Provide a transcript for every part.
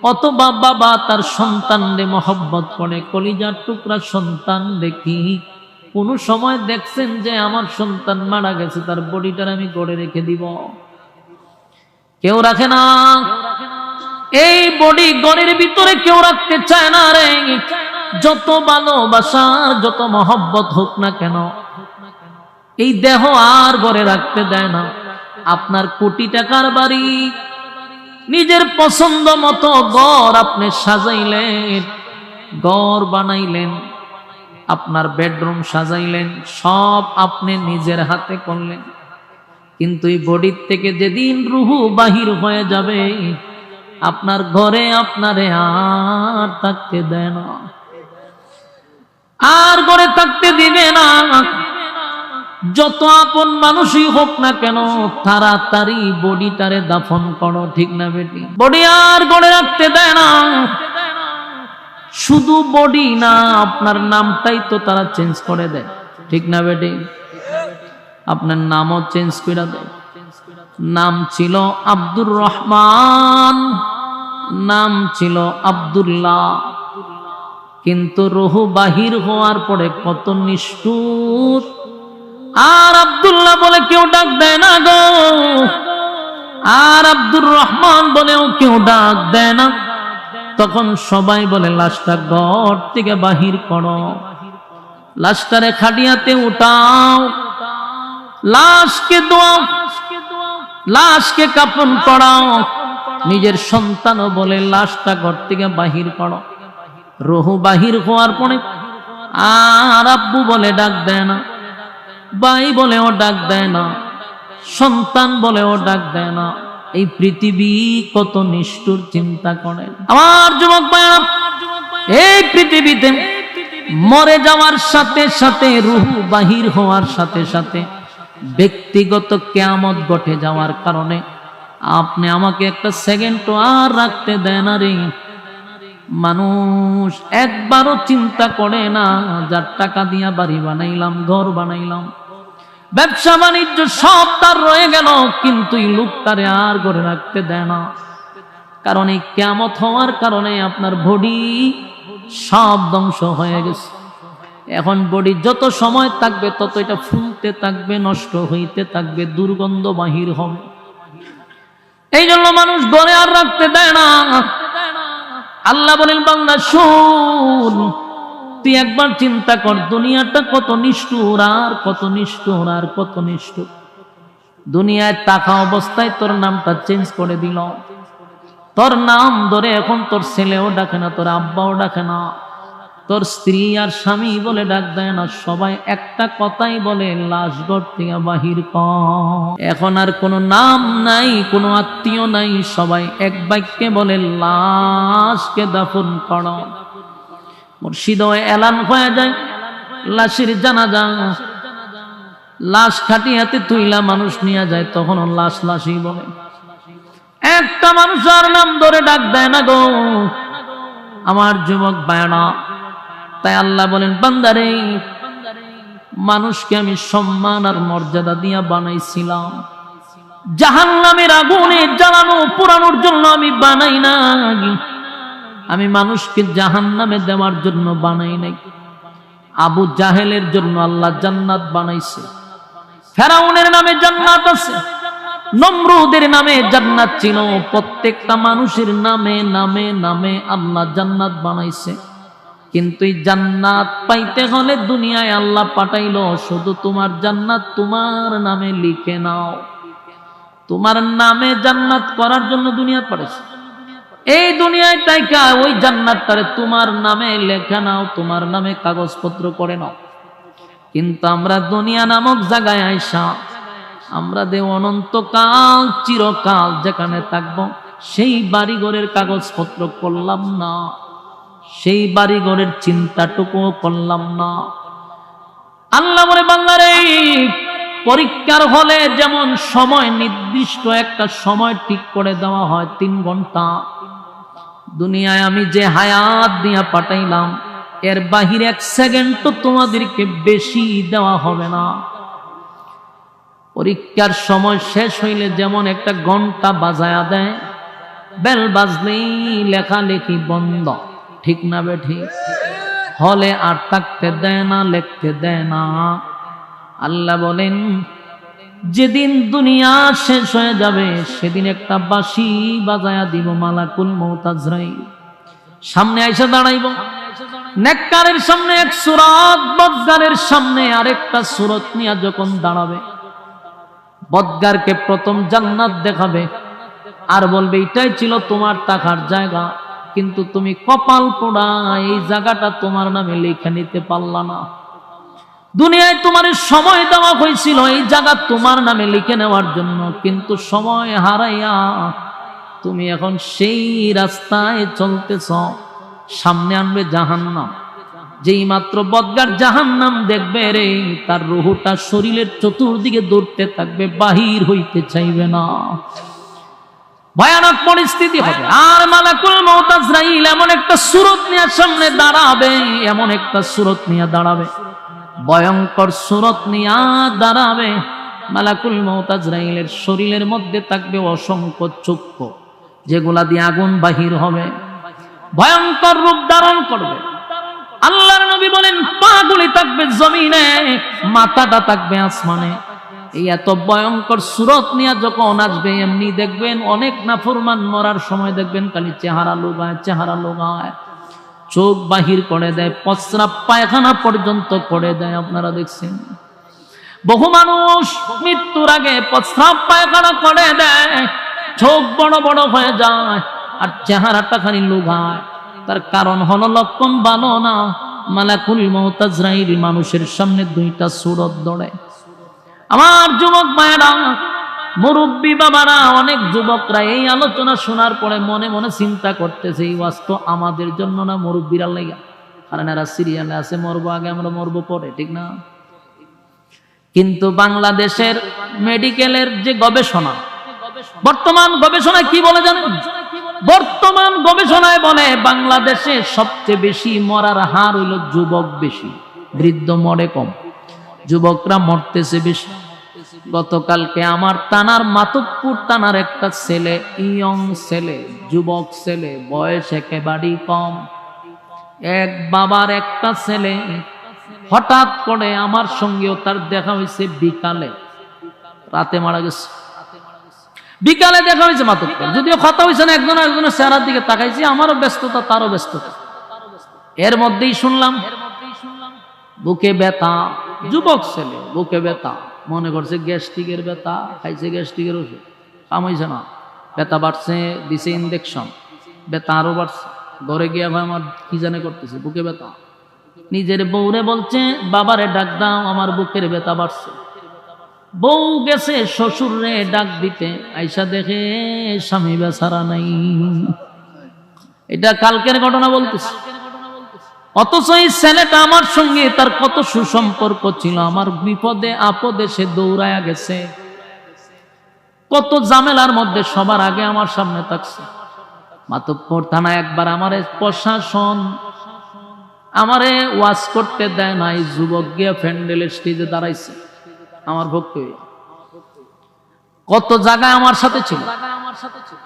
অথবা বাবা তার সন্তানরে মহব্বত করে, কলিজার টুকরা সন্তান দেখি কোনো সময় দেখছেন যে আমার সন্তান মারা গেছে, তার বডিটার আমি গড়ে রেখে দিব? কেউ রাখে না। এই বডি গড়ের ভিতরে কেউ রাখতে চায় না রে। যত ভালোবাসার যত মহব্বত হোক না কেন, এই দেহ আর গড়ে রাখতে দেয় না। আপনার কোটি টাকার বাড়ি, নিজের পছন্দ মতো ঘর আপনি সাজাইলেন, ঘর বানাইলেন, আপনার বেডরুম সাজাইলেন, সব আপনি নিজের হাতে করলেন, কিন্তু এই বডির থেকে যেদিন রুহু বাহির হয়ে যাবে, আপনার ঘরে আপনারে আর থাকতে দেয় না, আর ঘরে থাকতে দিবে না। যত আপন মানুষই হোক না কেন, তাড়াতাড়ি বডিটারে দাফন করো, ঠিক না বেটি? বডি আর গড়ে রাখতে দেয় না। শুধু বডি না, আপনার নামটাই তো তারা চেঞ্জ করে দেয়, ঠিক না বেটি? আপনার নামও চেঞ্জ করে দেয়। নাম ছিল আব্দুর রহমান, নাম ছিল আব্দুল্লাহ, কিন্তু রুহু বাহির হওয়ার পরে কত নিষ্ঠুর। আর আব্দুল্লাহ বলে কেউ ডাক দেয় না গো, আর আব্দুর রহমান বলেও কেউ ডাক দেয় না। তখন সবাই বলে লাশটা ঘর থেকে বাহির করো, লাশটারে খাটিয়াতে উঠাও, লাশকে দোয়াও, লাশকে কাফন পরাও। নিজের সন্তানও বলে লাশটা ঘর থেকে বাহির করো। রুহু বাহির হওয়ার পরে আর আব্বু বলে ডাক দেয় না, ভাই বলেও ডাক দেয় না, সন্তান বলেও ডাক দেয় না। এই পৃথিবী কত নিষ্ঠুর, চিন্তা করেন আমার যুবক ভাইরা। এই পৃথিবীতে মরে যাওয়ার সাথে সাথে, রুহু বাহির হওয়ার সাথে সাথে ব্যক্তিগত কিয়ামত ঘটে যাওয়ার কারণে আপনি আমাকে একটা সেকেন্ডও আর রাখতে দেয় না রে। মানুষ একবারও চিন্তা করে না, যার টাকা দিয়া বাড়ি বানাইলাম, ঘর বানাইলাম, ব্যবসা বাণিজ্য সব তার রয়ে গেল, কিন্তু এই লোকটারে আর ঘরে রাখতে দেয় না। কারণ এই কিয়ামত হওয়ার কারণে আপনার বডি সব ধ্বংস হয়ে গেছে। এখন বডি যত সময় থাকবে তত এটা ফুলতে থাকবে, নষ্ট হইতে থাকবে, দুর্গন্ধ বাহির হবে। এই জন্য মানুষ ঘরে আর রাখতে দেয় না। আল্লাহ বলেন, বান্দা শুন, তুই একবার চিন্তা কর দুনিয়াটা কত নিষ্ঠুর, আর কত নিষ্ঠুর, আর কত নিষ্ঠুর। দুনিয়ায় থাকা অবস্থায় তোর নামটা চেঞ্জ করে দিল। তোর নাম ধরে এখন তোর ছেলেও ডাকে না, তোর আব্বাও ডাকে না, তোর স্ত্রী আর স্বামী বলে ডাক দেয় না। সবাই একটা কথাই বলে, লাশ ঘর থেকে বাহির কর। এখন আর কোনো নাম নাই, কোনো আত্মীয় নাই, সবাই এক বাক্যে বলে লাশকে দাফন করো। মুর্শিদ এলান হয়ে যায়, লাশের জানাজা, লাশ খাটিয়াতে তুইলা মানুষ নিয়ে যায়, তখন লাশ লাশই বলে। একটা মানুষ আর নাম ধরে ডাক দেয় না গো আমার যুবক ভাইরা। তাই আল্লাহ বলেন, বান্দারে, মানুষকে আমি সম্মান আর মর্যাদা দিয়া বানাইছিলাম, জাহান্নামের আগুনে জ্বালানো পোড়ানোর জন্য আমি বানাই নাই। আমি মানুষকে জাহান্নামে দেওয়ার জন্য বানাই নাই। আবু জাহেলের জন্য আল্লাহ জান্নাত বানাইছে। ফেরাউনের নামে জান্নাত আছে, নমরুদের নামে জান্নাত ছিল। প্রত্যেকটা মানুষের নামে নামে নামে আল্লাহ জান্নাত বানাইছে। কিন্তু এই জান্নাত পাইতে হলে দুনিয়ায় আল্লাহ পাঠাইলো শুধু তোমার জান্নাত তোমার নামে লিখে নাও। তোমার নামে জান্নাত করার জন্য দুনিয়া পাঠাইছে। এই দুনিয়ায় তাইকা ওই জান্নাতটারে তোমার নামে লেখা নাও, তোমার নামে কাগজপত্র করে নাও। কিন্তু আমরা দুনিয়া নামক জায়গায় আইসা আমরা দে অনন্তকাল চিরকাল যেখানে থাকবো, সেই বাড়িঘরের কাগজপত্র করলাম না, সেই বাড়িঘরের চিন্তাটুকুও করলাম না। আল্লাহ বলে, বান্দারে, পরীক্ষার হলে যেমন সময় নির্দিষ্ট একটা সময় ঠিক করে দেওয়া হয় 3 ঘন্টা, দুনিয়ায় আমি যে হায়াত দিয়া পাঠাইলাম এর বাহিরে 1 সেকেন্ড তো তোমাদেরকে বেশি দেওয়া হবে না। পরীক্ষার সময় শেষ হইলে যেমন একটা ঘন্টা বাজায়া দেয়, বেল বাজলেই লেখালেখি বন্ধ, ঠিক না বেঠিক? হলে আর থাকতে দেয় না, লিখতে দেয় না। আল্লাহ বলেন যেদিন দুনিয়া শেষ হয়ে যাবে সেদিন একটা বাঁশি বাজায়া দিব, মালাকুল মউত আজরাইল সামনে আইসা দাঁড়াইব। নেককারের সামনে এক সূরত, বদগারের সামনে আরেকটা সূরত নিয়ে যখন দাঁড়াবে, বদগারকে প্রথম জান্নাত দেখাবে আর বলবে এটাই ছিল তোমার থাকার জায়গা, কিন্তু তুমি কপাল পোড়া এই জায়গাটা তোমার নামে লিখে নিতে পারলা না। দুনিয়ায় তোমার সময় দেওয়া হয়েছিল এই জায়গা তোমার নামে লিখে নেওয়ার জন্য, কিন্তু সময় হারাইয়া তুমি এখন সেই রাস্তায় চলতেছ। সামনে আনবে জাহান্নাম। যেই মাত্র বদগার জাহান্নাম দেখবে রে, তার রুহটা শরীরের চতুর্দিকে দৌড়তে থাকবে, বাহির হইতে চাইবে না। ভয়ানক পরিস্থিতি হবে। আর মালাকুল মউত আজরাইল এমন একটা সূরত নিয়ে সামনে দাঁড়াবে, এমন একটা সূরত নিয়ে দাঁড়াবে, ভয়ঙ্কর সূরত নিয়ে দাঁড়াবে। মালাকুল মউত আজরাইলের শরীরের মধ্যে থাকবে অসংখ্য চক্ষু, যেগুলা দিয়ে আগুন বাহির হবে, ভয়ঙ্কর রূপ ধারণ করবে। আল্লাহর নবী বলেন পাগুলি থাকবে জমিনে, মাথাটা থাকবে আসমানে। এই এত ভয়ঙ্কর সূরত নিয়ে যখন আসবে, এমনি দেখবেন অনেক নাফরমান মরার সময় দেখবেন খালি চেহারা লোগায়, চেহারা লোগায়, চোখ বাহির করে দেয়, প্রস্রাব পায়খানা পর্যন্ত করে দেয়। আপনারা দেখছেন বহু মানুষ মৃত্যুর আগে প্রস্রাব পায়খানা করে দেয়, চোখ বড় বড় হয়ে যায় আর চেহারাটা খালি লোগায়। তার কারণ হলো লক্ষণ ভালো না। মালাকুল মউত আজরাইল মানুষের সামনে দুইটা সূরত ধরে। আমার যুবক ভাইরা, মুরব্বী বাবারা, অনেক যুবকরা এই আলোচনা শোনার পরে মনে মনে চিন্তা করতেছে এই ওয়াজ তো আমাদের জন্য না, মুরব্বীরা লাগা। কারণ এরা সিরিয়ালে আছে, মরবো আগে, আমরা মরবো পরে, ঠিক না? কিন্তু বাংলাদেশের মেডিকেলের যে গবেষণা, বর্তমান গবেষণায় কি বলে জানেন? বর্তমান গবেষণায় বলে বাংলাদেশে সবচেয়ে বেশি মরার হার হইল যুবক বেশি, বৃদ্ধ মরে কম, যুবকরা মরতেছে বেশি। গতকালকে আমার থানার মাতুবপুর থানার একটা ছেলে, ইয়ং ছেলে, যুবক ছেলে, বয়স একেবারেই কম, এক বাবার একটা ছেলে, হঠাৎ করে আমার সঙ্গেও তার দেখা হয়েছে বিকালে, রাতে মারা গেছে। বিকালে দেখা হয়েছে মাতুবপুর, যদিও কথা হয়েছে না, একজনের চেহারার দিকে তাকাইছি, আমারও ব্যস্ততা তারও ব্যস্ততা। এর মধ্যেই শুনলাম বুকে ব্যথা, যুবক ছেলে, বুকে ব্যথা, মনে করছে গ্যাস্ট্রিকের ব্যথা, খাইছে গ্যাস্ট্রিকের ওষুধ, কাম হয়েছে না, ব্যথা বাড়ছে, দিছে ইনজেকশন, ব্যথা আরো বাড়ছে। ঘরে গিয়ে ভাই আমার কি জানে করতেছে, বুকে ব্যথা। নিজের বউরে বলছে বাবারে ডাক দাও, আমার বুকের ব্যথা বাড়ছে। বউ গেছে শ্বশুরে ডাক দিতে, আইসা দেখে স্বামী বেচারা নাই। এটা কালকের ঘটনা বলতেছে। অথচ এই ছেলেটা আমার সঙ্গে তার কত সুসম্পর্ক ছিল, আমার বিপদে আপদে সে দৌড়ায়া গেছে, কত ঝামেলার মধ্যে সবার আগে আমার সামনে থাকছে। মাতুবপুর থানা একবার আমারে প্রশাসন আমারে ওয়াজ করতে দেয় নাই, যুবক গিয়ে প্যান্ডেলের স্টেজে দাঁড়াইছে আমার ভক্তি, কত জায়গায় আমার সাথে ছিল।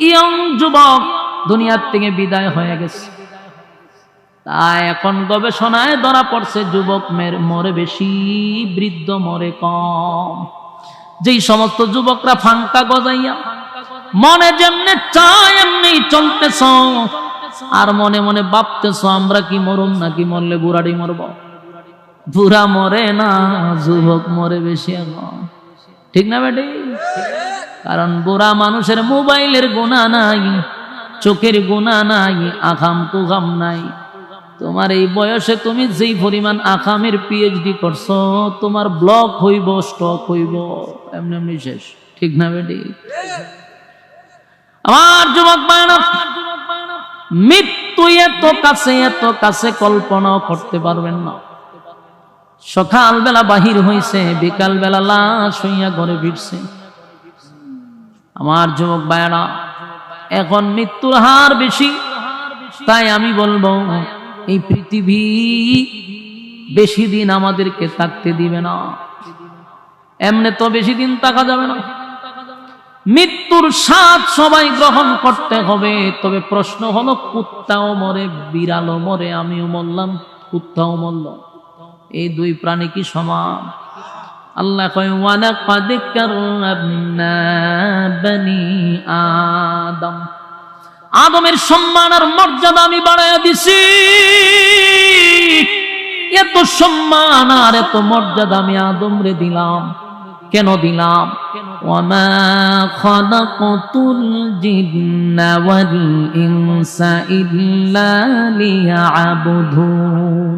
ইয়ং যুবক দুনিয়ার থেকে বিদায় হয়ে গেছে। তাই এখন গবেষণায় ধরা পড়ছে যুবক মরে বেশি, বৃদ্ধ মরে কম। যেই সমস্ত যুবকরা ফাঙ্কা গজাইয়া মনে যেমনে চায় এমনি চলতেছ, আর মনে মনে ভাবতেছ আমরা কি মরুম নাকি মরলে বুড়াড়ি মরব, বুড়া মরে না, যুবক মরে বেশি এখন, ঠিক না বেটি? কারণ বুড়া মানুষের মোবাইলের গুণা নাই, চোখের গুণা নাই, আখাম কুখাম নাই। তোমার এই বয়সে তুমি যেই পরিমাণ আকামের পিএইচডি করছো, তোমার ব্লক হইব, স্টক হইব, এমনি এমনি শেষ, ঠিক না বেটি? আমার যুবক ভাইরা, মৃত্যু এত কাছে কল্পনাও করতে পারবেন না। সকালবেলা বাহির হইছে, বিকাল বেলা লাশ হইয়া ঘরে ফিরছে। আমার যুবক ভাইরা, এখন মৃত্যুর হার বেশি। তাই আমি বলবো এই পৃথিবী বেশি দিন আমাদেরকে থাকতে দিবে না, এমনি তো বেশি দিন থাকা যাবে না। মৃত্যুর স্বাদ সবাই গ্রহণ করতে হবে, তবে প্রশ্ন হলো কুত্তাও মরে, বিড়ালও মরে, আমিও মরলাম, কুত্তাও মরল, এই দুই প্রাণী কি সমান? আল্লাহ কয় ওয়ালাকাদ কাররামনা বনি আদম, আদমের সম্মান আর মর্যাদা আমি বাড়াইয়া দিছি। এত সম্মান আর এত মর্যাদা আমি আদমরে দিলাম। কেন দিলাম? ওয়ামা খালাকাতুল জিন্না ওয়াল ইনসা ইল্লা লিয়াবুদুন,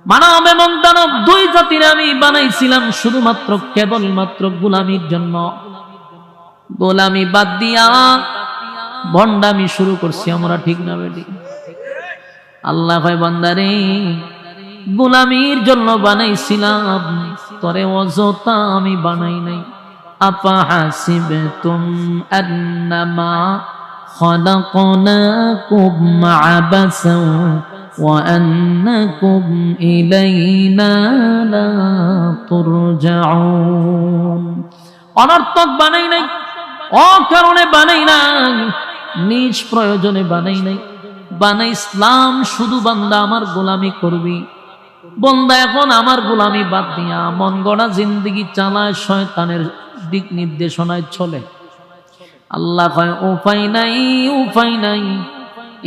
মানব এবং দানব দুই জাতির আমি বানাইছিলাম শুধুমাত্র কেবলমাত্র গোলামির জন্য। গোলামি বাদ দিয়া ভণ্ডামি শুরু করছি আমরা, ঠিক না বেটি? আল্লাহ কয় বান্দারে গোলামির জন্য বানাইছিলাম, তরে অযথা আমি বানাই নাই। আপা হাসিবতুম আন্নামা খালাকনাকুম আবাসাও ওয়া আন্নাকুম ইলাইনা লা তুরজাউন, অনর্থক বানাই নাই, অকারণে বানাই নাই, নিজ প্রয়োজনে বানাই নাই। বানাইছিলাম শুধু বান্দা আমার গোলামি করবি। বান্দা এখন আমার গোলামি বাদ দিয়া মন গড়া জিন্দেগি চালায়, শয়তানের দিক নির্দেশনায় চলে। আল্লাহ কয় উপায় নাই, উপায় নাই।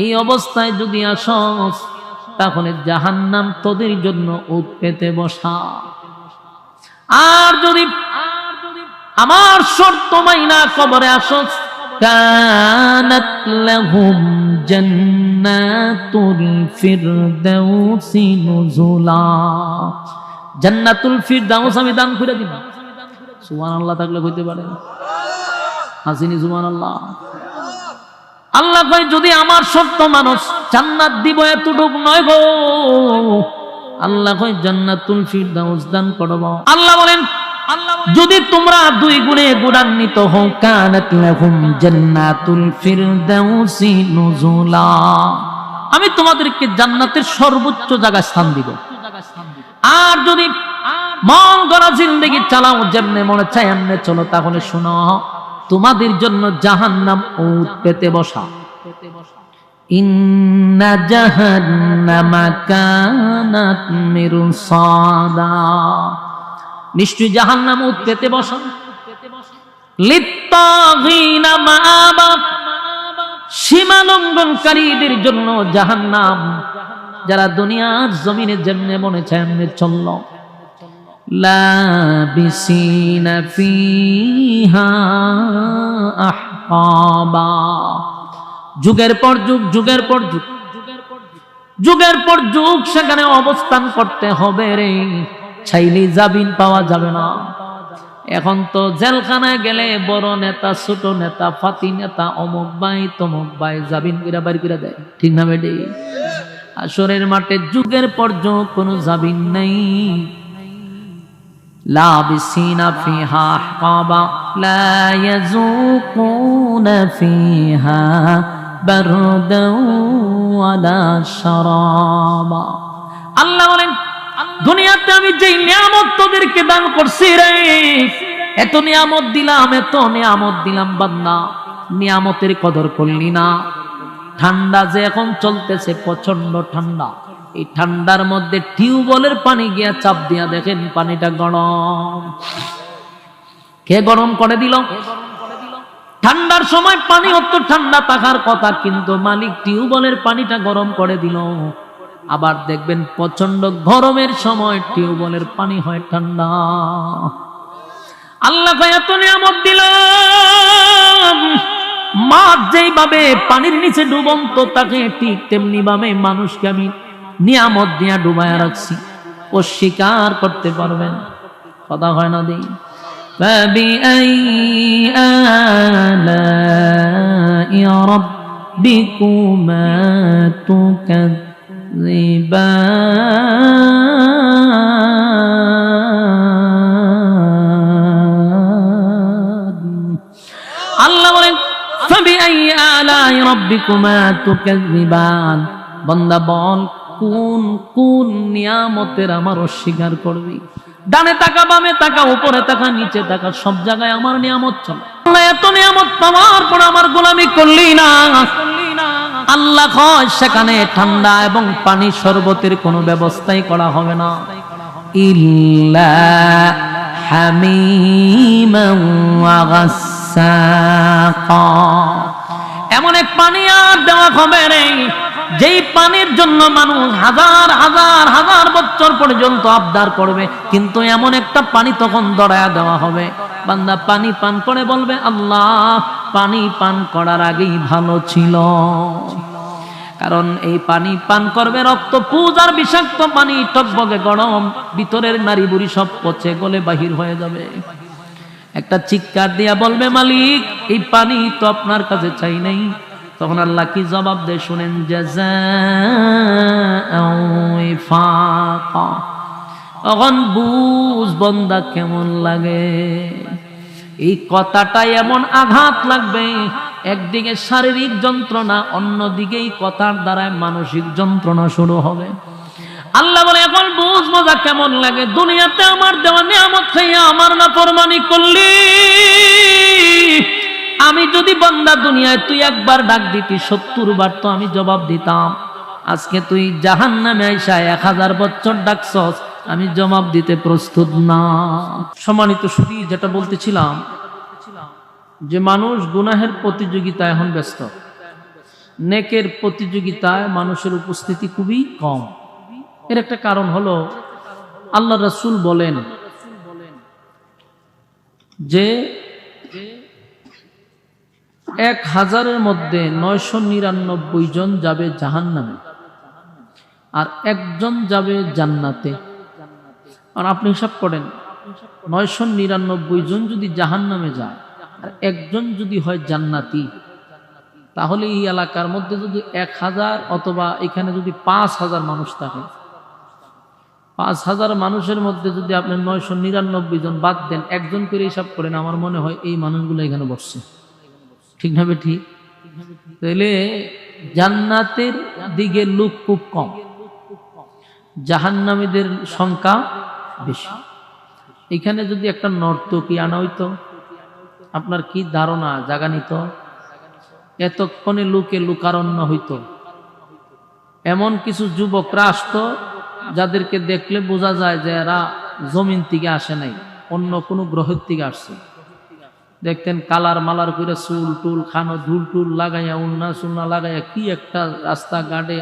এই অবস্থায় যদি আসস তাহলে জাহান্নাম তোদের জন্য উঠ পেতে বসা। আর যদি আমার শর্ত মাইনা কবরে আসস, কানাত লাহুম জান্নাতুল ফিরদাউসি নুজুলা, জান্নাতুল ফিরদাউস আমি দান করে দিব। সুবহানাল্লাহ থাকলে কইতে পারে হাসিনি সুবহানাল্লাহ। আল্লাহ কয় যদি আমার শর্ত মানুষ জান্নাত দিব এতটুক নয় গো, আল্লাহ কয় জান্নাতুল ফিরদাউস দান করব। আল্লাহ বলেন যদি তোমরা দুই গুণে গুণান্বিত হও, কানাত লাহুম জান্নাতুল ফিরদাউসি নুজুলা, আমি তোমাদেরকে জান্নাতের সর্বোচ্চ জায়গায় স্থান দিব। আর যদি মন গড়া জিন্দেগি চালাও, যেমনে মনে চায় এমনে চলো, তাহলে শোনো তোমাদের জন্য জাহান্নাম উঠ পেতে বসা। ইন্না জাহান্নামা কানাত মিরসাদা, নিশ্চয় জাহান্নাম উঠ পেতে বসা। লিত্তাগিনা মাআবা, সীমা লঙ্ঘনকারীদের জন্য জাহান্নাম। যারা দুনিয়ার জমিনে যেমনে মনে চায় এমনে চলল, লাবিসিনা ফিহা আহকাবা, যুগের পর যুগ, যুগের পর যুগ, যুগের পর যুগ সেখানে অবস্থান করতে হবে রে। চাইলেই জামিন পাওয়া যাবে না। এখন তো জেলখানায় গেলে বড় নেতা, ছোট নেতা, ফাতি নেতা, অমুক ভাই তমুক ভাই জামিন করে বাড়ি করে দেয়, ঠিক না বেডি? আসরের মাঠে যুগের পর যুগ কোনো জামিন নাই। লাবিসিনা ফিহা আহকাবা লা ইয়াযুকুনা ফিহা বারদাও ওয়ালা শারাবা। আল্লাহ বলেন দুনিয়াতে আমি যেই নিয়ামত তোদেরকে দান করছি রে, এত নিয়ামত দিলাম, এত নিয়ামত দিলাম, বান্দা নিয়ামতের কদর করলি না। ঠান্ডা যে এখন চলতেছে, প্রচন্ড ঠান্ডা, এই ঠান্ডার মধ্যে টিউবওয়েলের পানি গিয়া চাপ দিয়া দেখেন পানিটা গরম। কে গরম করে দিল? ঠান্ডার সময় পানি অত ঠান্ডা থাকার কথা, কিন্তু মালিক টিউবওয়েলের পানিটা গরম করে দিল। আবার দেখবেন প্রচন্ড গরমের সময় টিউবওয়েলের পানি হয় ঠান্ডা। আল্লাহ এত নিয়ামত দিলাম, মাছ যেইভাবে পানির নিচে ডুবন্ত থাকে, ঠিক তেমনি ভাবে মানুষকে আমি নিয়ামত দিয়া ডুবায়া রাখছি। ও স্বীকার করতে পারবেন? কথা হয় না দিই। فبأي آلاء ربكما تكذبان আল্লাহ বলেন فبأي آلاء ربكما تكذبان, বান্দা বল কোন কোন নিয়ামতের আমার অস্বীকার করবি? ডানে তাকা, বামে তাকা, উপরে তাকা, নিচে তাকা, সব জায়গায় আমার নিয়ামত চলে। আল্লাহ এত নিয়ামত পাওয়ার পর আমার গোলামি করলি না। আল্লাহ কয় সেখানে ঠান্ডা এবং পানি শরবতের কোনো ব্যবস্থাই করা হবে না, ইল্লা হামিমান ওয়া গাসসাকা। এমন এক পানি আর দেওয়া হবে রে, যেই পানির জন্য মানুষ হাজার হাজার হাজার বছর পর্যন্ত আবদার করবে, কিন্তু এমন একটা পানি তখন দড়ায়া দেওয়া হবে, বান্দা পানি পান করে বলবে আল্লাহ পানি পান করার আগেই ভালো ছিল। কারণ এই পানি পান করবে রক্ত পূজার বিষাক্ত পানি, টকবগে গরম, ভিতরের নারী বুড়ি সব পচে গলে বাহির হয়ে যাবে। একটা চিৎকার দিয়া বলবে মালিক এই পানি তো আপনার কাছে চাই নাই। তখন আল্লাহ কি জবাব দেয় শুনেন, জাযাআও ওয়াফাকা। তখন বুঝ বান্দা কেমন লাগে। এই কথাটা এমন আঘাত লাগবে, একদিকে শারীরিক যন্ত্রণা, অন্যদিকে এই কথার দ্বারা মানসিক যন্ত্রণা শুরু হবে। আল্লাহ বলে এখন বুঝ মজা কেমন লাগে, দুনিয়াতে আমার দেওয়া নিয়ামত খাইয়া আমার নাফরমানি করলি। আমি যদি বান্দা দুনিয়ায় তুই একবার ডাক দিতি 70 বার তো আমি জবাব দিতাম। আজকে তুই জাহান্নামে আইসা 1000 বছর ডাকছস, আমি জবাব দিতে প্রস্তুত না। সম্মানিত সুধী, যেটা বলতেছিলাম যে মানুষ গুনাহের প্রতিযোগিতায় এখন ব্যস্ত, নেকের প্রতিযোগিতায় মানুষের উপস্থিতি খুবই কম। এর একটা কারণ হলো আল্লাহ রাসূল বলেন যে 1000-এর মধ্যে 999 জন যাবে জাহান্নামে আর একজন যাবে জান্নাতে। আর আপনি হিসাব করেন 999 জন যদি জাহান্নামে যায় আর একজন যদি হয় জান্নাতি, তাহলে এই এলাকার মধ্যে যদি 1000 অথবা এখানে যদি 5000 মানুষ থাকে, 5000 মানুষের মধ্যে যদি আপনি 999 জন বাদ দেন, একজন করে হিসাব করেন, আমার মনে হয় এই মানুষগুলো এখানে বসছে। ঠিক না ঠিক? তাহলে জান্নাতের দিকে লোক খুব কম, জাহান্নামীদের সংখ্যা বেশি। এখানে যদি একটা নর্তকী আনা হইতো, আপনার কি ধারণা জাগা নিত? এতক্ষণে লোকে লোকারণ্য হইতো। এমন কিছু যুবকরা আসতো যাদেরকে দেখলে বোঝা যায় যে এরা জমিন থেকে আসে নাই, অন্য কোনো গ্রহের থেকে আসছে। দেখতেন কালার মালার করে চুল টুল খানো, ধুল টুল লাগাইয়া, উন্না সুন্না লাগাইয়া কি একটা রাস্তা ঘাটে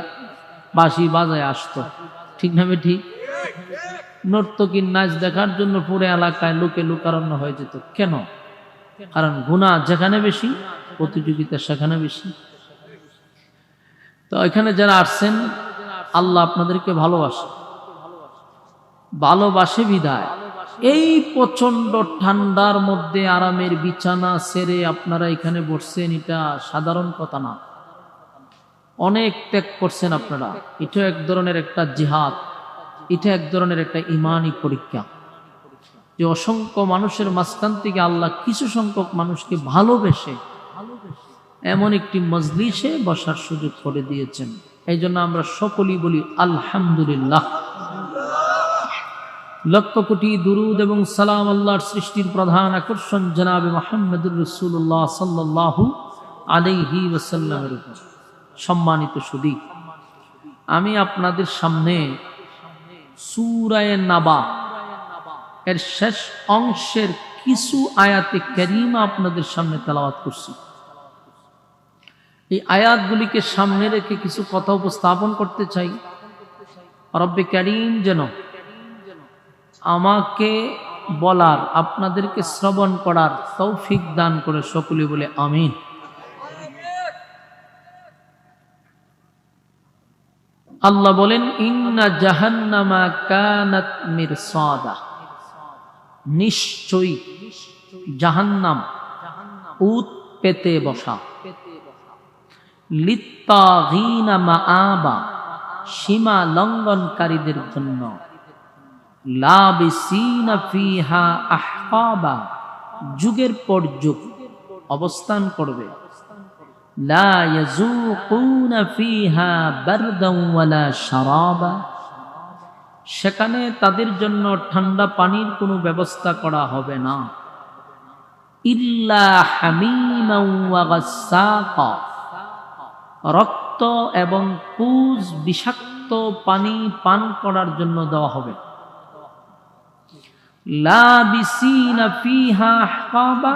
বাঁশি বাজায় আসতো। ঠিক না ঠিক? নর্তকীর নাচ দেখার জন্য পুরো এলাকায় লোকে লোকারণ্য হয়ে যেত। কেন? কারণ গুনাহ যেখানে বেশি, প্রতিযোগিতা সেখানে বেশি। তো এখানে যারা আসছেন, আল্লাহ আপনাদেরকে ভালোবাসে বিদায় এই প্রচন্ড ঠান্ডার মধ্যে আরামের বিছানা ছেড়ে আপনারা এখানে বসছেন, এটা সাধারণ কথা না। অনেক ত্যাগ করছেন আপনারা। এটা এক ধরনের একটা জিহাদ, এটা এক ধরনের একটা ইমানি পরীক্ষা, যে অসংখ্য মানুষের মাঝখান থেকে আল্লাহ কিছু সংখ্যক মানুষকে ভালোবেসে এমন একটি মজলিসে বসার সুযোগ করে দিয়েছেন। এই জন্য আমরা সকলেই বলি আলহামদুলিল্লাহ। লক্ষ কোটি দুরুদ এবং সালাম আল্লাহর সৃষ্টির প্রধান আকর্ষণ জনাবে মুহাম্মদুর রাসূলুল্লাহ সাল্লাল্লাহু আলাইহি ওয়াসাল্লামের উপর। সম্মানিত সুধী, আমি আপনাদের সামনে সূরা নাবা এর শেষ অংশের কিছু আয়াতে কারিমা আপনাদের সামনে তেলাওয়াত করছি। এই আয়াতগুলিকে সামনে রেখে কিছু কথা উপস্থাপন করতে চাই। রব্বে কারীম যেন আমাকে বলার, আপনাদেরকে শ্রবণ করার তৌফিক দান করে, সকলে বলে আমিন। আল্লাহ বলেন ইন্না জাহান্নামা কানাত মিরসাদা, নিশ্চয়ই জাহান্নাম উত পেতে বসা, লিত্তাগীনা মাআবা, সীমা লঙ্ঘনকারীদের জন্য, লাবিসিনা ফিহা আহকাবা, যুগের পর যুগ অবস্থান করবে, লা ইয়াযুকুনা ফিহা বারদান ওয়ালা শারাবা, সেখানে তাদের জন্য ঠান্ডা পানির কোনো ব্যবস্থা করা হবে না, ইল্লা হামিমান ওয়া গাসসাকা, রক্ত এবং পুজ বিষাক্ত পানি পান করার জন্য দেওয়া হবে। লাবিসিনা ফিহা আহকাবা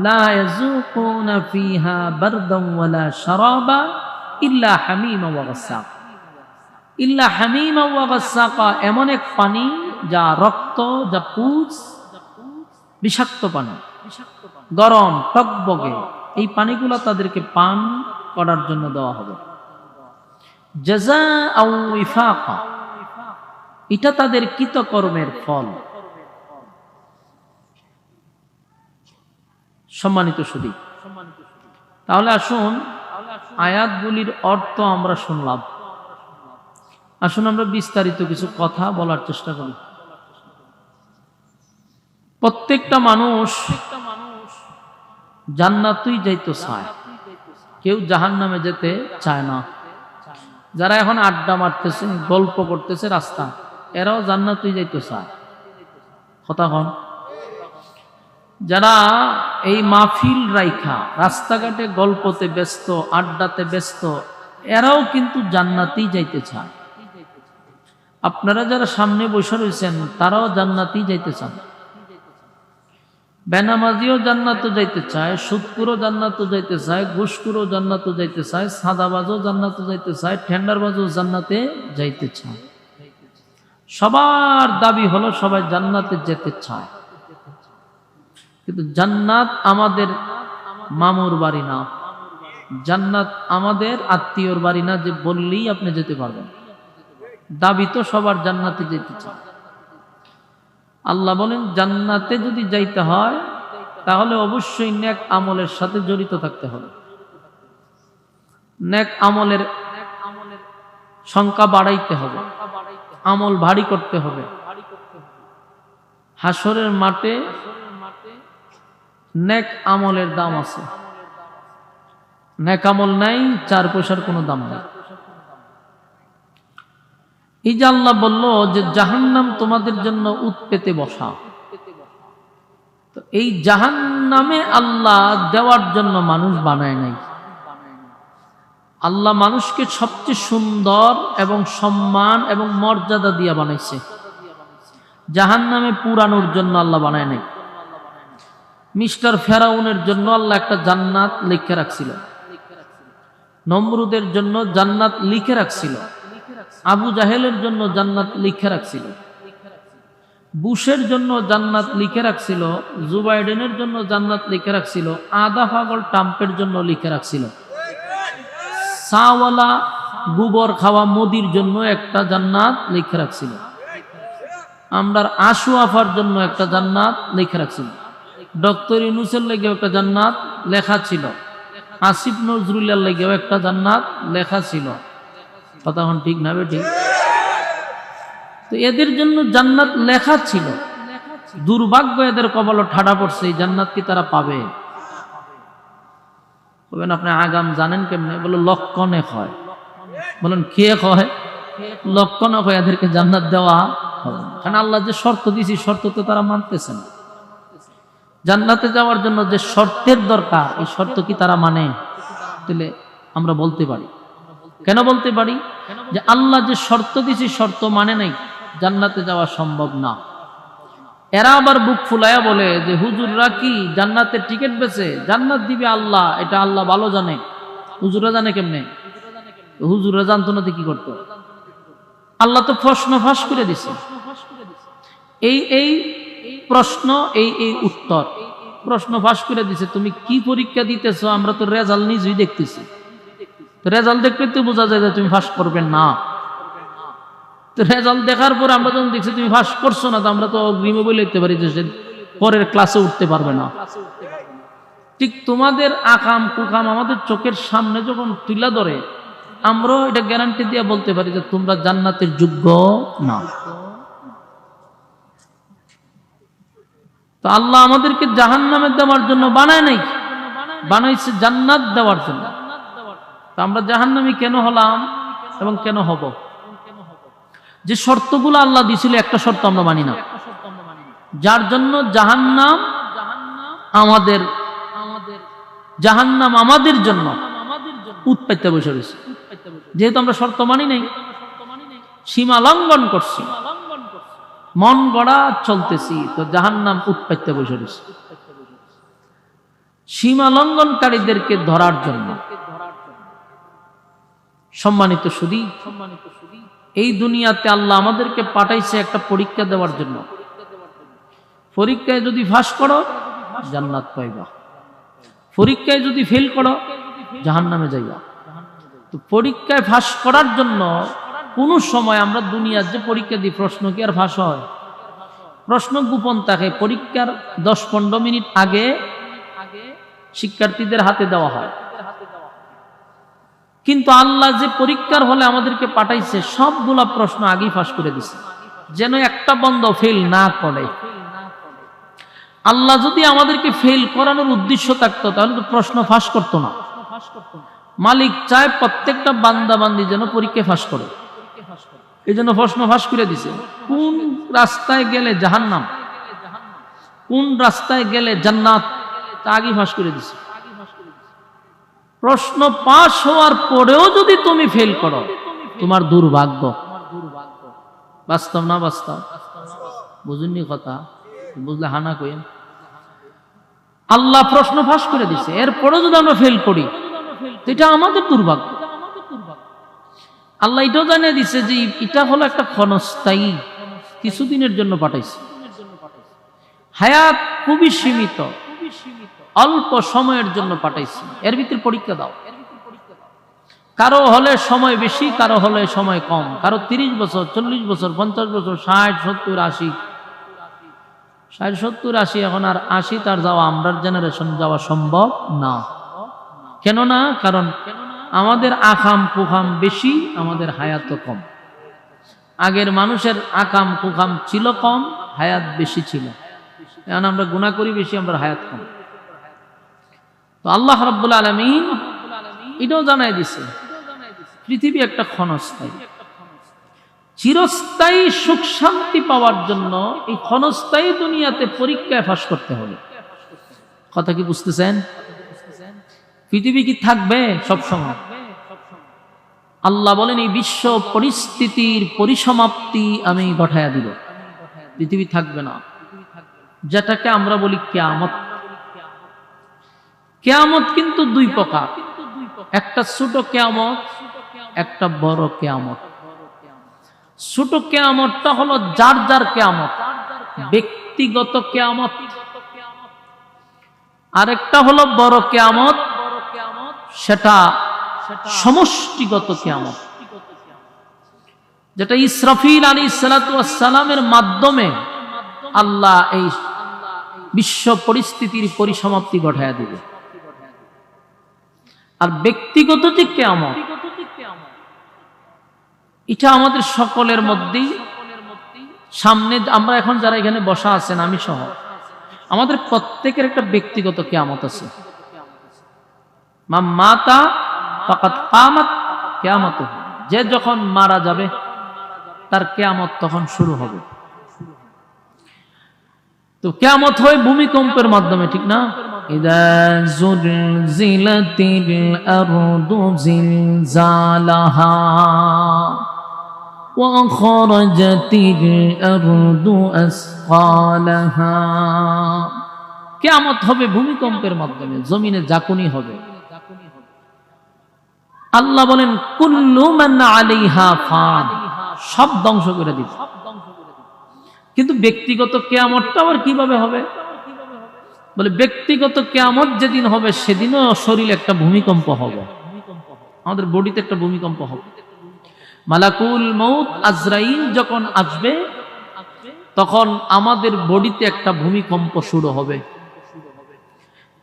লা ইয়াযুকুনা ফিহা বারদান ওয়ালা শারাবা ইল্লা হামিমা ওয়া গাসসাকা। ইল্লা হামিমা ওয়া গাসসাকা এমন এক পানি যা রক্ত, যা পুজ, বিষাক্ত পানি, গরম টকবগে, এই পানিগুলো তাদেরকে পান করার জন্য দেওয়া হবে। জাযাআও ওয়িফাকা, এটা তাদের কৃতকর্মের ফল। সম্মানিত সুধী, তাহলে আসুন আয়াতগুলির অর্থ আমরা শুনলাম, আসুন আমরা বিস্তারিত কিছু কথা বলার চেষ্টা করি। প্রত্যেকটা মানুষ জান্নাতেই যাইতে চায়, কেউ জাহান্নামে যেতে চায় না। যারা এখন আড্ডা মারতেছে, গল্প করতেছে রাস্তা, এরাও জান্নাতেই যাইতে চায়। কথা কন। যারা এই মাহফিল রাইখা রাস্তাঘাটে গল্পতে ব্যস্ত, আড্ডাতে ব্যস্ত, এরাও কিন্তু জান্নাতেই যাইতে চায়। আপনারা যারা সামনে বসে রয়েছেন তারাও জান্নাতেই যাইতে চান। বেনামাজিও জান্নাতে যাইতে চায়, সুদখোরও জান্নাতে যাইতে চায়, ঘুষখোরও জান্নাতে যাইতে চায়, সাদাবাজও জান্নাতে যাইতে চায়, টেন্ডারবাজও জান্নাতে যাইতে চায়। সবার দাবি হলো সবাই জান্নাতে যেতে চায়। কিন্তু জান্নাত আমাদের মামুর বাড়ি না, জান্নাত আমাদের আত্মীয়র বাড়ি না যে বললেই আপনি যেতে পারবেন। দাবি তো সবার জান্নাতে যেতে চায়। আল্লাহ বলেন জান্নাতে যদি যাইতে হয় তাহলে অবশ্যই নেক আমলের সাথে জড়িত থাকতে হবে। নেক আমলের সংখ্যা বাড়াইতে হবে, আমল ভারী করতে হবে। হাসরের মাঠে নেক আমলের দাম আছে, নেক আমল নাই, 4 পয়সার কোনো দাম নেই। এই যে আল্লাহ বলল যে জাহান্নাম তোমাদের জন্য উৎপেতে বসা, তো এই জাহান্নামে আল্লাহ দেওয়ার জন্য মানুষ বানায় নাই। আল্লাহ মানুষকে সবচেয়ে সুন্দর এবং সম্মান এবং মর্যাদা দিয়ে বানাইছে, জাহান্নামে পুরানোর জন্য আল্লাহ বানায় নাই। মিস্টার ফেরাউনের জন্য আল্লাহ একটা জান্নাত লিখে রাখছিল, নমরুদের জন্য জান্নাত লিখে রাখছিল, আবু জাহেলের জন্য জান্নাত লিখে রাখছিল, বুশের জন্য জান্নাত লিখে রাখছিল, জো বাইডেনের জন্য জান্নাত লিখে রাখছিল, আদা পাগল ট্রাম্পের জন্য লিখে রাখছিল, চাওয়ালা গোবর খাওয়া মোদির জন্য একটা জান্নাত লিখে রাখছিল, আমরার আশু আফার জন্য একটা জান্নাত লিখে রাখছিল, ডক্টর ইউনূসের লেগেও একটা জান্নাত লেখা ছিল, আসিফ নজরুলের লেগেও একটা জান্নাত লেখা ছিল। কথা এখন ঠিক না বেটি? তো এদের জন্য জান্নাত লেখা ছিল, দুর্ভাগ্য এদের কপালে ঠাডা পড়ছে, এই জান্নাত কি তারা পাবে? বলেন আপনি আগাম জানেন কেমনে? বলে লক্ষণে হয়। বলেন কে হয়? লক্ষণে হয় এদেরকে জান্নাত দেওয়া হবে। কারণ আল্লাহ যে শর্ত দিয়েছি, শর্ত তো তারা মানতেছে না। জান্নাতে যাওয়ার জন্য যে শর্তের দরকার, এই শর্ত কি তারা মানে? তাহলে আমরা বলতে পারি, কেন বলতে পারি? যে আল্লাহ যে শর্ত দিয়েছি শর্ত মানে নাই, জান্নাতে যাওয়া সম্ভব না। এরা আবার বুক ফুলায়া বলে যে হুজুররা কি জান্নাতের টিকিট বেচে? জান্নাত দিবে আল্লাহ, এটা আল্লাহ ভালো জানে। হুজুররা জানে কেমনে? হুজুররা জানতো না তো কি করতো? আল্লাহ তো প্রশ্ন ফাঁস করে দিছে। এই প্রশ্ন, এই উত্তর, প্রশ্ন ফাঁস করে দিছে। তুমি কি পরীক্ষা দিতেছো? আমরা তো রেজাল্ট নিজেই দেখতেছি। রেজাল্ট দেখলে তো বোঝা যায় যে তুমি ফাঁস করবে না। তো রেজাল্ট দেখার পর আমরা যখন দেখছি তুমি ফাঁস করছো না, তো আমরা তো অগ্রিমে বলে দিতে পারি যে পরের ক্লাসে উঠতে পারবে না। ঠিক তোমাদের আকাম কুকাম আমাদের চোখের সামনে যখন তুলে ধরে, আমরাও এটা গ্যারান্টি দিয়ে বলতে পারি যে তোমরা জান্নাতের যোগ্য না। তো আল্লাহ আমাদেরকে জাহান্নামে দেওয়ার জন্য বানায় নাই, বানাইছে জান্নাত দেওয়ার জন্য। তো আমরা জাহান্নামী কেন হলাম এবং কেন হব? যে শর্তগুলো আল্লাহ দিয়েছিল একটা শর্ত আমরা মানি না, যার জন্য জাহান্নাম আমাদের জন্য উৎপাইতে বসে রয়েছে। যেহেতু আমরা শর্ত মানি নাই, সীমা লঙ্ঘন করছি, মন গড়া চলতেছি, তো জাহান্নাম উৎপাইতে বসে রয়েছে সীমা লঙ্ঘনকারীদেরকে ধরার জন্য। সম্মানিত সুধী, এই দুনিয়াতে আল্লাহ আমাদেরকে পাঠাইছে একটা পরীক্ষা দেওয়ার জন্য। পরীক্ষায় যদি পাস করো জান্নাত পাইবা, পরীক্ষায় যদি ফেল করো জাহান্নামে যাইবা। তো পরীক্ষায় পাস করার জন্য কোন সময় আমরা দুনিয়ার যে পরীক্ষা দিই, প্রশ্ন কি আর ফাঁস হয়? প্রশ্ন গোপন থাকে। পরীক্ষার 10-15 মিনিট আগে শিক্ষার্থীদের হাতে দেওয়া হয়। কিন্তু আল্লাহ যে পরীক্ষার হলে আমাদেরকে পাঠাইছে সবগুলা প্রশ্ন আগেই ফাঁস করে দিছে, যেন একটা বন্ধ ফেল না করে। আল্লাহ যদি আমাদেরকে ফেল করানোর উদ্দেশ্য থাকতো তাহলে তো প্রশ্ন ফাঁস করতো না। মালিক চায় প্রত্যেকটা বান্দা বান্দি যেন পরীক্ষা ফাঁস করে, এই জন্য প্রশ্ন ফাঁস করে দিছে। কোন রাস্তায় গেলে জাহান্নাম, কোন রাস্তায় গেলে জান্নাত, তা আগে ফাঁস করে দিছে। প্রশ্ন পাস হওয়ার পরেও যদি তুমি ফেল করো তোমার দুর্ভাগ্য। বাস্তব না বাস্তব? বুঝুননি কথা? বুঝলে হানা কইন। আল্লাহ প্রশ্ন ফাঁস করে দিছে, এরপরেও যদি আমরা ফেল করি এটা আমাদের দুর্ভাগ্য। আল্লাহ এটাও জানিয়ে দিছে যে এটা হলো একটা ক্ষণস্থায়ী, কিছুদিনের জন্য পাঠাইছে। হায়াত খুবই সীমিত, অল্প সময়ের জন্য পাঠাইছি, এর ভিতরে পরীক্ষা দাও। কারো হলে সময় বেশি, কারো হলে সময় কম, কারো 30 বছর, 40 বছর, 50 বছর, 60, 70, 80, 60, 70, 80। এখন আর 80 তার যাওয়া, আমরার জেনারেশন যাওয়া সম্ভব না। কেন না? কারণ আমাদের আকাম কুকাম বেশি, আমাদের হায়াত কম। আগের মানুষের আকাম কুকাম ছিল কম, হায়াত বেশি ছিল। এখন আমরা গুনাহ করি বেশি, আমরা হায়াত কম। তো আল্লাহ রাব্বুল আলামিন এটাও জানাই দিছে পৃথিবী একটা ক্ষণস্থায়ী। চিরস্থায়ী সুখ শান্তি পাওয়ার জন্য এই ক্ষণস্থায়ী দুনিয়াতে পরীক্ষায় ফাঁস করতে হবে। কথা কি বুঝতেছেন? পৃথিবী কি থাকবে সব সময়? আল্লাহ বলেন এই বিশ্ব পরিস্থিতির পরিসমাপ্তি আমি ঘটায়া দিব, পৃথিবী থাকবে না। যেটাকে আমরা বলি কিয়ামত। কিয়ামত কিন্তু দুই প্রকার, একটা ছোট কিয়ামত, একটা বড় কিয়ামত। ছোট কিয়ামতটা হলো যার যার কিয়ামত, ব্যক্তিগত কিয়ামত। আরেকটা হলো বড় কিয়ামত, সেটা সমষ্টিগত কিয়ামত, যেটা ইসরাফিল আলাইহিস সালাতু ওয়াস সালামের মাধ্যমে আল্লাহ এই বিশ্ব পরিস্থিতির পরিসমাপ্তি ঘটায়া দিবে। আর ব্যক্তিগত যে কিয়ামত, এটা আমাদের সকলের মধ্যেই সামনে। আমরা এখন যারা এখানে বসা আছেন, আমি সহ, আমাদের প্রত্যেকের একটা ব্যক্তিগত কিয়ামত আছে। মা মাতা ফাকাত কামাত কিয়ামতুহু, যে যখন মারা যাবে তার কিয়ামত তখন শুরু হবে। তো কিয়ামত হয় ভূমিকম্পের মাধ্যমে, ঠিক না? ইযা যুলজিলাতিল আরদু জিলজালাহা ওয়া খরাজাতিল আরদু আসকালাহা। কিয়ামত হবে ভূমিকম্পের মাধ্যমে, জমিনে ঝাঁকুনি হবে। আল্লাহ বলেন কুল্লু মান আলাইহা ফান, সব ধ্বংস করে দিবে। কিন্তু ব্যক্তিগত কিয়ামতটা আবার কিভাবে হবে? বলে ব্যক্তিগত কিয়ামত যেদিন হবে সেদিনও শরীরে একটা ভূমিকম্প হবে, আমাদের বডিতে একটা ভূমিকম্প হবে। মালাকুল মউত আজরাইল যখন আসবে তখন আমাদের বডিতে একটা ভূমিকম্প শুরু হবে।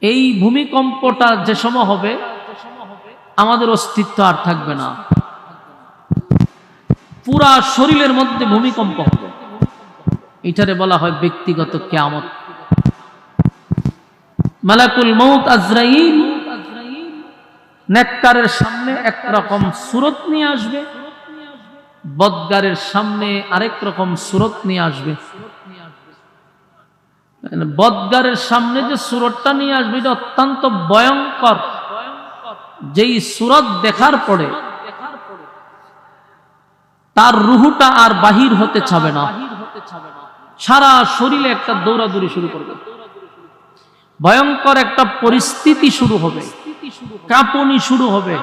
এই ভূমিকম্পটা যে সময় হবে আমাদের অস্তিত্ব আর থাকবে না, পুরা শরীরের মধ্যে ভূমিকম্প হবে। এটারে বলা হয় ব্যক্তিগত কিয়ামত। মালাকুল মউত আজরাইল নেককারের সামনে একরকম সূরত নিয়ে আসবে, বদগারের সামনে আরেক রকম সূরত নিয়ে আসবে। বদগারের সামনে যে সূরতটা নিয়ে আসবে এটা অত্যন্ত ভয়ঙ্কর, যেই সূরত দেখার পরে তার রুহুটা আর বাহির হতে চাবে না, সারা শরীরে একটা দৌড়াদৌড়ি শুরু করবে, ভয়ঙ্কর একটা পরিস্থিতি শুরু হবে, কাঁপুনি শুরু হবে।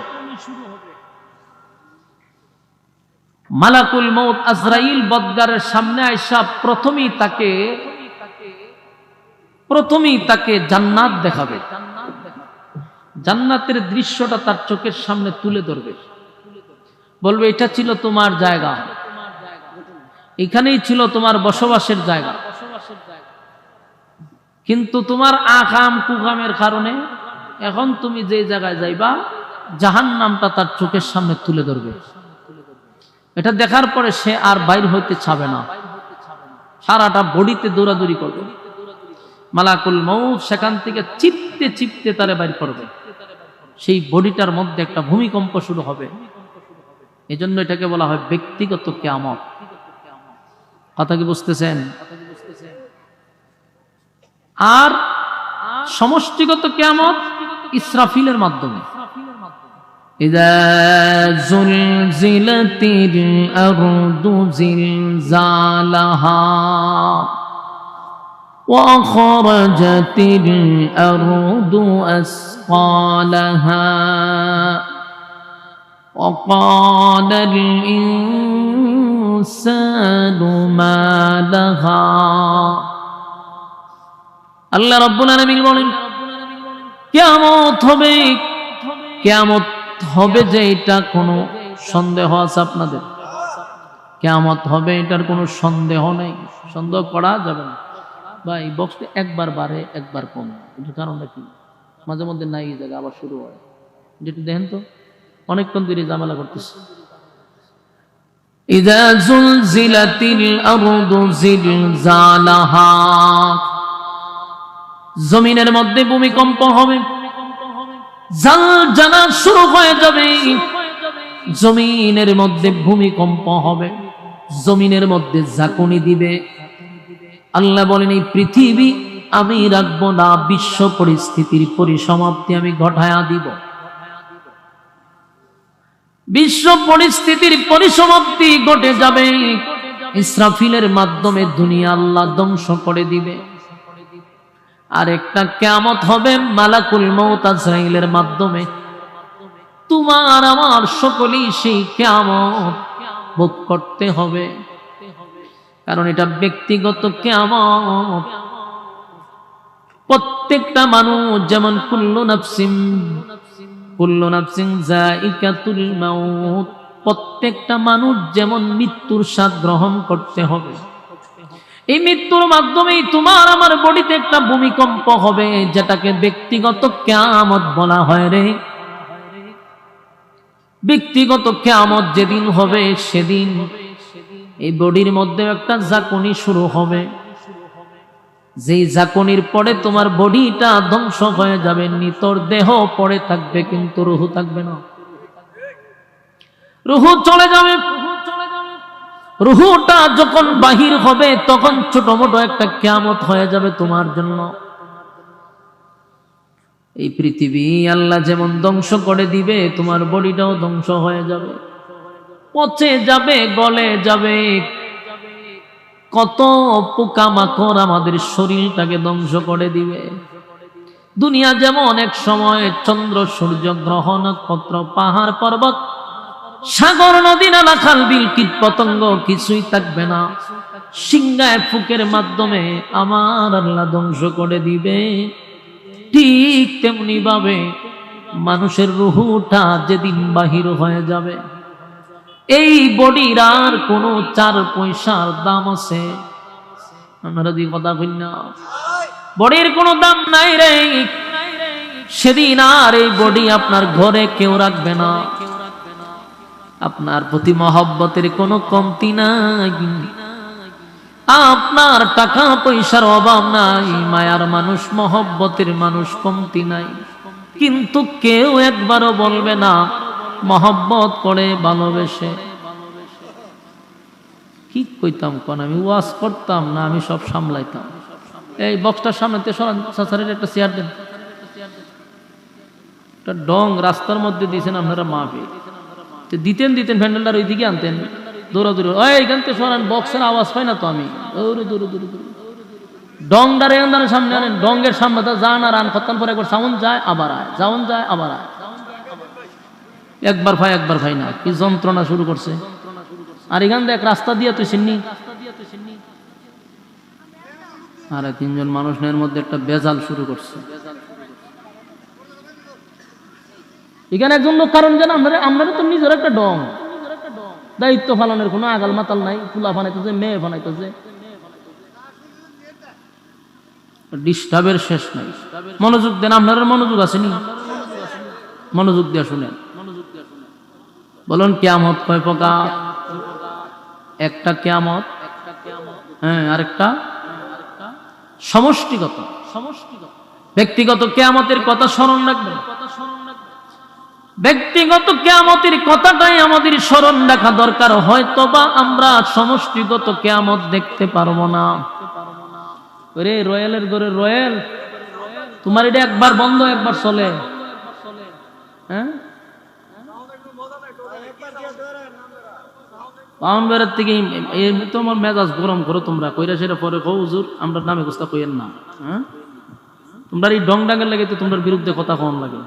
মালাকুল মউত আজরাইল বদগারের সামনে আয়েশা প্রথমেই তাকে জান্নাত দেখাবে, জান্নাতের দৃশ্যটা তার চোখের সামনে তুলে ধরবে, বলবে এটা ছিল তোমার জায়গা, এখানেই ছিল তোমার বসবাসের জায়গা, কিন্তু তোমার আকাম কুকামের কারণে এখন তুমি যে জায়গায় যাইবা জাহান্নামটা তার চোখের সামনে তুলে ধরবে। এটা দেখার পরে সে আর বাইর হইতে চাবে না, সারাটা বডিতে দৌড়াদৌড়ি করবে। মালাকুল মউত সেখান থেকে চিপতে চিপতে তারে বাইর করবে, সেই বডিটার মধ্যে একটা ভূমিকম্প শুরু হবে। এজন্য এটাকে বলা হয় ব্যক্তিগত কিয়ামত। কথা কি বুঝতেছেন? আর সমষ্টিগত কিয়ামত ইসরাফিলের মাধ্যমে। ইযা যুলজিলাতিল আরদু জিলজালাহা ওয়া আখরাজাতিল আরদু আসকালাহা ওয়া ক্বালাল ইনসানু মা লাহা। আল্লাহ রাব্বুল আলামিন বলেন কিয়ামত হবে, কিয়ামত হবে যে এটা কোনো সন্দেহ আছে আপনাদের? কিয়ামত হবে এটার কোনো সন্দেহ নেই, সন্দেহ করা যাবে না। ভাই বক্সটা একবার বাড়ে একবার কমে, এটার কারণটা কি? মাঝে মধ্যে নাই জায়গা আবার শুরু হয়, যেটা দেখেন তো অনেকক্ষণ ধরে ঝামেলা করতেছে। ইযা যুলজিলাতিল আরদু জিলজালাহা, জমিনের মধ্যে ভূমিকম্প হবে, জালজালা শুরু হয়ে যাবে, জমিনের মধ্যে ভূমিকম্প হবে, জমিনের মধ্যে ঝাঁকুনি দিবে। আল্লাহ বলেন এই পৃথিবী আমি রাখবো না, বিশ্ব পরিস্থিতির পরিসমাপ্তি আমি ঘটায়া দিব। বিশ্ব পরিস্থিতির পরিসমাপ্তি ঘটে যাবে, ইসরাফিলের মাধ্যমে দুনিয়া আল্লাহ ধ্বংস করে দিবে। আর একটা কিয়ামত হবে মালাকুল মউত আজরাইলের মাধ্যমে, তোমার আমার সকলেই সেই কিয়ামত ভোগ করতে হবে, কারণ এটা ব্যক্তিগত কিয়ামত। প্রত্যেকটা মানুষ যেমন কুল্লু নাফসিন যায়িকাতুল মাউত, প্রত্যেকটা মানুষ যেমন মৃত্যুর স্বাদ গ্রহণ করতে হবে। এই মৃত্যুর মাধ্যমেই তোমার আমার বডিতে একটা ভূমিকম্প হবে, যেটাকে ব্যক্তিগত কিয়ামত বলা হয় রে। ব্যক্তিগত কিয়ামত যেদিন হবে সেদিন এই বডির মধ্যে একটা ঝাঁকুনি শুরু হবে, যেই ঝাঁকুনির পরে তোমার বডিটা ধ্বংস হয়ে যাবে, নিতর দেহ পড়ে থাকবে কিন্তু রুহু থাকবে না, রুহু চলে যাবে। রুহুটা যখন বাহির হবে তখন ছোট মোটো একটা কিয়ামত হয়ে যাবে তোমার জন্য। এই পৃথিবী আল্লাহ যেমন ধ্বংস করে দিবে, তোমার বডিটাও ধ্বংস হয়ে যাবে, পচে যাবে, গলে যাবে। কত পোকামাকড় আমাদের শরীরটাকে ধ্বংস করে দিবে। দুনিয়া যেমন এক সময় চন্দ্র সূর্য গ্রহ নক্ষত্র পাহাড় পর্বত সাগর নদী নালা খাল বিল কীট পতঙ্গ কিছুই থাকবে না, সিংহায় ফুকের মাধ্যমে আমার আল্লাহ ধ্বংস করে দিবে। ঠিক তেমনি ভাবে মানুষের রুহুটা যেদিন বাহির হয়ে যাবে, এই বডির আর কোনো 4 পয়সার দাম আছে? আপনারা দি কথা কই না, বডির কোনো দাম নাই রে। সেদিন আর এই বডি আপনার ঘরে কেউ রাখবে না, আপনার প্রতি মহব্বতের কোনো কমতি নাই, আপনার টাকা পয়সার অভাব নাই, মায়ার মানুষ মহব্বতের মানুষ কমতি নাই, কিন্তু কেউ একবারও বলবে না মহব্বত করে ভালোবেসে। কি কইতাম কোন, আমি ওয়াজ করতাম না আমি সব সামলাইতাম। এই বক্সটার সামনে সাসারের একটা চেয়ার দেন, একটা ডং রাস্তার মধ্যে দিয়েছেন আপনারা মাফি দিতেন ভ্যান্ডেলটার ওই দিকে আনতেন, দৌড়াদৌড়ি এইখান থেকে সরান, বক্সের আওয়াজ পাই না তো আমি, দৌড়ে ডংটার এখানটার সামনে আনেন, ডঙ্গের সামনে যান আর আন খত্তান পরে একবার সাউন্ড যায় আবার আয়, সাউন্ড যায় আবার আয়, একবার ভাই না, কি যন্ত্রণা শুরু করছে। আর এখান দেখ রাস্তা দিয়ে তুই চিননি, আর তিনজন মানুষের মধ্যে একটা বেজাল শুরু করছে। এখানে একজন লোক কারণ জানা আমরা তো নিজের একটা ডং, দায়িত্ব পালনের কোনো আগাল মাতাল নাই, ফুলা বানাইতেছে, মেয়ে বানাইতেছে, ডিস্টার্বের শেষ নাই। মনোযোগ দেন, আপনার মনোযোগ আসেনি, মনোযোগ দিয়ে শুনেন। বলুন কিয়ামত কয় প্রকার? একটা কিয়ামত, হ্যাঁ, আরেকটা সমষ্টিগত। ব্যক্তিগত কিয়ামতের কথা স্মরণ রাখবেন, ব্যক্তিগত কিয়ামতের কথাটাই আমাদের স্মরণ রাখা দরকার। হয়তোবা আমরা সমষ্টিগত কিয়ামত দেখতে পারবো না। ওরে রয়েলের দরে রয়েল, তোমার এটা একবার বন্ধ একবার চলে, হ্যাঁ, পাউন্ডারের থেকে তোমার মেজাজ গরম করো তোমরা, কইরা সেটা পরে কও হুজুর আমরা নামে গোস্তা কইেন না, হ্যাঁ, তোমরা এই ডং ডাঙ্গের লাগে তো তোমরা বিরুদ্ধে কথা কম লাগে।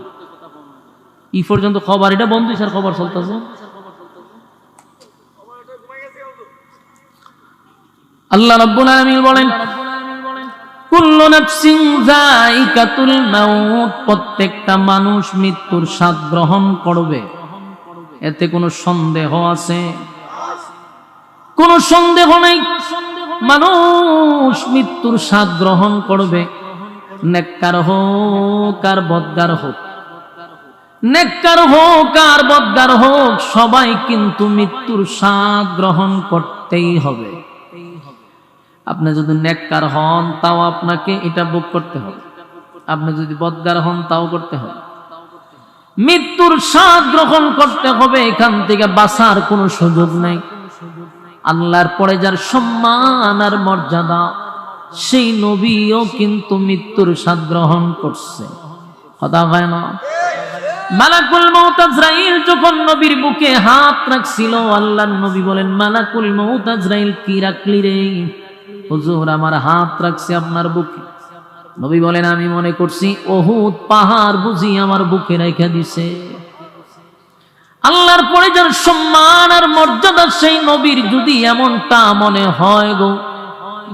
ই পর্যন্ত খবর এটা বন্ধ, স্যার খবর চলতেছে। আল্লাহ রাব্বুল আলামিন বলেন কুল্লু নাফসিন যায়িকাতুল মাউত, প্রত্যেকটা মানুষ মৃত্যুর স্বাদ গ্রহণ করবে, এতে কোনো সন্দেহ আছে? কোনো সন্দেহ নেই, মানুষ মৃত্যুর স্বাদ গ্রহণ করবে। নেককার হোক আর বদকার হোক, নেককার হোক আর বদকার হোক, সবাই কিন্তু মৃত্যুর স্বাদ গ্রহণ করতেই হবে। আপনি যদি নেককার হন তাও আপনাকে এটা ভোগ করতে হবে, আপনি যদি বদকার হন তাও করতে হবে। মৃত্যুর স্বাদ গ্রহণ করতে হবে, এখান থেকে বাঁচার কোনো সুযোগ নেই। আল্লাহর পরে যার সম্মান আর মর্যাদা, সেই নবীও কিন্তু মৃত্যুর স্বাদ গ্রহণ করছে, কথা হয় না? মালাকুল মউত আজরাইল যখন নবীর বুকে হাত রাখছিল, আল্লাহর নবী বলেন মালাকুল মউত আজরাইল কি রাখলি রে? হুজুর আমার হাত রাখছে আপনার বুকে। নবী বলেন আমি মনে করছি উহুদ পাহাড় বুঝি আমার বুকে রেখে দিছে। আল্লাহর পরে যার সম্মান আর মর্যাদা, সেই নবীর যদি এমনটা মনে হয় গো,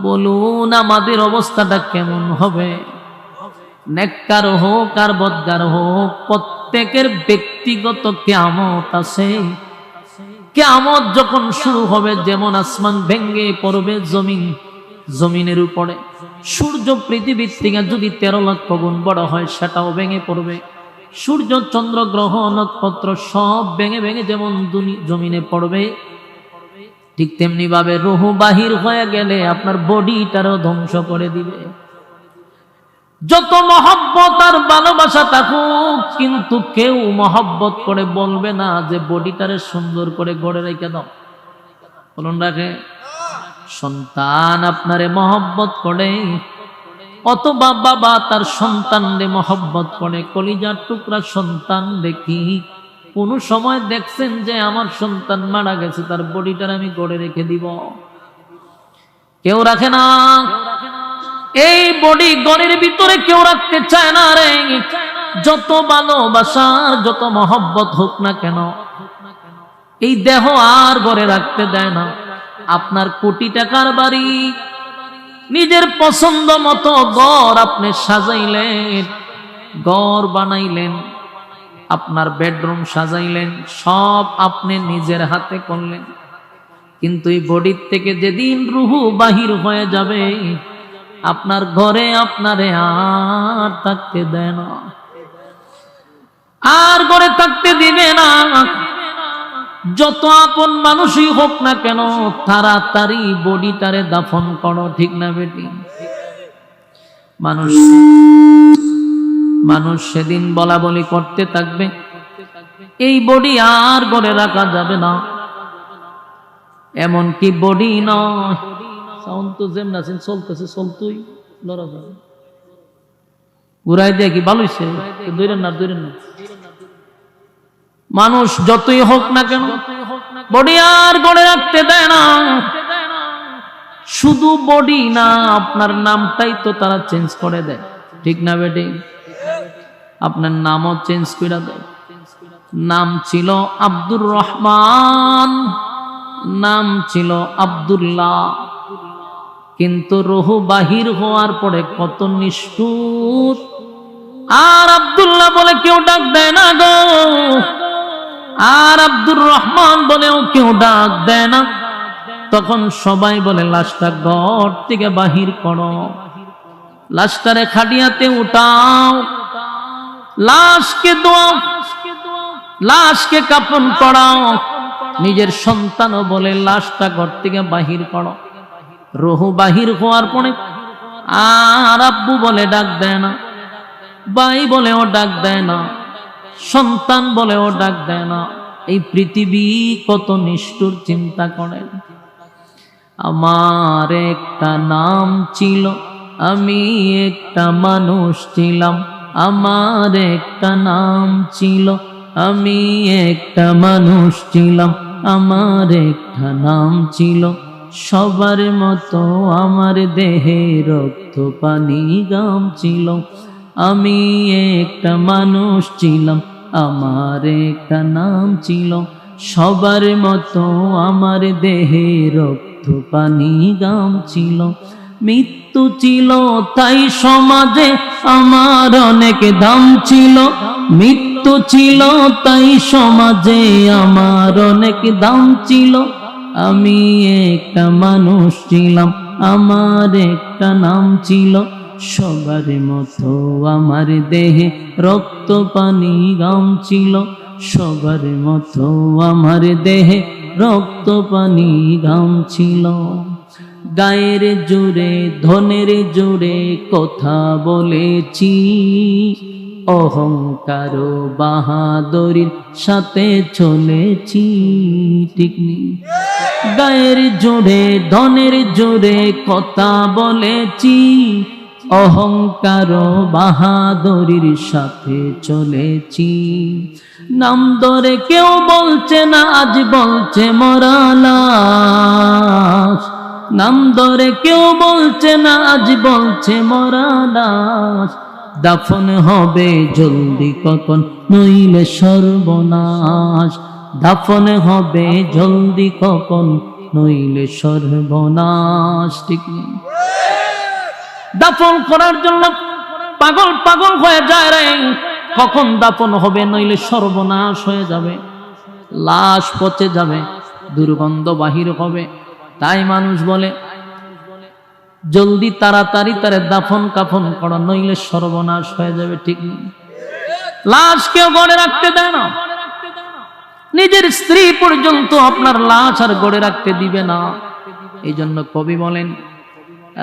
বলুন আমাদের অবস্থাটা কেমন হবে? নেককার হোক আর বদকার হোক, প্রত্যেকের ব্যক্তিগত কিয়ামত আছে। কিয়ামত যখন শুরু হবে, যেমন আসমান ভেঙে পড়বে জমিনের উপরে, সূর্য পৃথিবীর থেকে যদি 13 লক্ষ গুণ বড় হয় সেটাও ভেঙে পড়বে। সূর্য চন্দ্র গ্রহ নক্ষত্র সব ভেঙে ভেঙে যেমন জমিনে পড়বে, ঠিক তেমনি ভাবে রূহ বাহির হয়ে গেলে আপনার বডিটারও ধ্বংস করে দিবে। যত মহব্বত আর ভালোবাসা থাকুক, কিন্তু কেউ মহব্বত করে বলবে না যে বডিটারে সুন্দর করে গড়ে রেখে দাও। বলুন রাখে সন্তান আপনারে মহব্বত করে, অথবা বাবা তার সন্তানরে মহব্বত করে, কলিজার টুকরা সন্তান দেখি কোন সময় দেখছেন যে আমার সন্তান মারা গেছে, তার বডিটার আমি গড়ে রেখে দিব? কেউ রাখে না। এই বডি গড়ের ভিতরে কেউ রাখতে চায় না রে। যত ভালোবাসার যত মহব্বত হোক না কেন, এই দেহ আর গড়ে রাখতে দেয় না। আপনার কোটি টাকার বাড়ি, নিজের পছন্দ মতো ঘর আপনি সাজাইলেন, ঘর বানাইলেন, আপনার বেডরুম সাজাইলেন, সব আপনি নিজের হাতে করলেন, কিন্তু এই বডির থেকে যেদিন রূহ বাহির হয়ে যাবে, আপনার ঘরে আপনারে আর থাকতে দেয় না, আর ঘরে থাকতে দিবে না। যত আপন মানুষই হোক না কেন, তাড়াতাড়ি বডিটারে দাফন করো, ঠিক না বেটি? মানুষ সেদিন বলা বলি করতে থাকবে, এই বডি আর ঘরে রাখা যাবে না। এমনকি বডি নয়, সাউন্ড তো যেমন আছেন চলতেছে, চলতই লড়া যাবে, ঘুরাই দিয়ে কি ভালো হয়েছে, দৈরেন না দৈরেন না। মানুষ যতই হোক না কেন বডি আর গড়ে রাখতে দেয় না। শুধু বডি না, আপনার নামটাই তো তারা চেঞ্জ করে দেয়, ঠিক না বেটি? আপনার নামও চেঞ্জ করে দেয়। নাম ছিল আব্দুর রহমান, নাম ছিল আব্দুল্লাহ, কিন্তু রুহ বাহির হওয়ার পরে কত নিষ্ঠুর। আর আব্দুল্লাহ বলে কেউ ডাক দেয় না গো, আর আব্দুর রহমান বলেও কেউ ডাক দেয় না। তখন সবাই বলে লাশটা ঘর থেকে বাহির করো, লাশটারে খাটিয়াতে উঠাও, লাশকে দোয়াও, লাশকে কাফন পরাও। নিজের সন্তানও বলে লাশটা ঘর থেকে বাহির করো। রুহ বাহির হওয়ার পরে আর আব্বু বলে ডাক দেয় না, ভাই বলেও ডাক দেয় না, সন্তান বলেও ডাক দেয় না। এই পৃথিবী কত নিষ্ঠুর, চিন্তা করেন। আমার একটা নাম ছিল, আমি একটা মানুষ ছিলাম। আমার একটা নাম ছিল, আমি একটা মানুষ ছিলাম। আমার একটা নাম ছিল, সবার মতো আমার দেহে রক্ত পানি গাম ছিল। আমি একটা মানুষ ছিলাম, আমার একটা নাম ছিল, সবার মতো আমার দেহে রক্ত পানি গাম ছিল। মৃত্যু ছিল তাই সমাজে আমার অনেক দাম ছিল, মৃত্যু ছিল তাই সমাজে আমার অনেক দাম ছিল। আমি একটা মানুষ ছিলাম, আমার একটা নাম ছিল, সবার মতো আমার দেহে রক্ত পানি গাম ছিল। সবার মতো আমার দেহে রক্ত পানি গাম ছিল। গায়ের জোরে ধনের জোরে কথা বলেছি, অহংকার বাহাদুরির সাথে চলেছি, ঠিক নেই? গায়ের জোরে ধনের জোরে কথা বলেছি, অহংকার বাহাদুরির সাথে চলেছি। নাম ধরে কেউ বলছে না, আজ বলছে মরা লাশ। নাম ধরে কেউ বলছে না, আজ বলছে মরা লাশ। দাফন হবে জলদি কখন, নইলে সর্বনাশ। দাফন হবে জলদি কখন, নইলে সর্বনাশ, ঠিক নেই? দাফন করার জন্য পাগল পাগল হয়ে যায় রে, কখন দাফন হবে, নইলে সর্বনাশ হয়ে যাবে, লাশ পচে যাবে, দুর্গন্ধ বাহির হবে। তাই মানুষ বলে জলদি তাড়াতাড়ি তারে দাফন কাফন করো, নইলে সর্বনাশ হয়ে যাবে, ঠিক নেই? লাশ কেউ ঘরে রাখতে দেয় না, নিজের স্ত্রী পর্যন্ত আপনার লাশ আর ঘরে রাখতে দিবে না। এই জন্য কবি বলেন,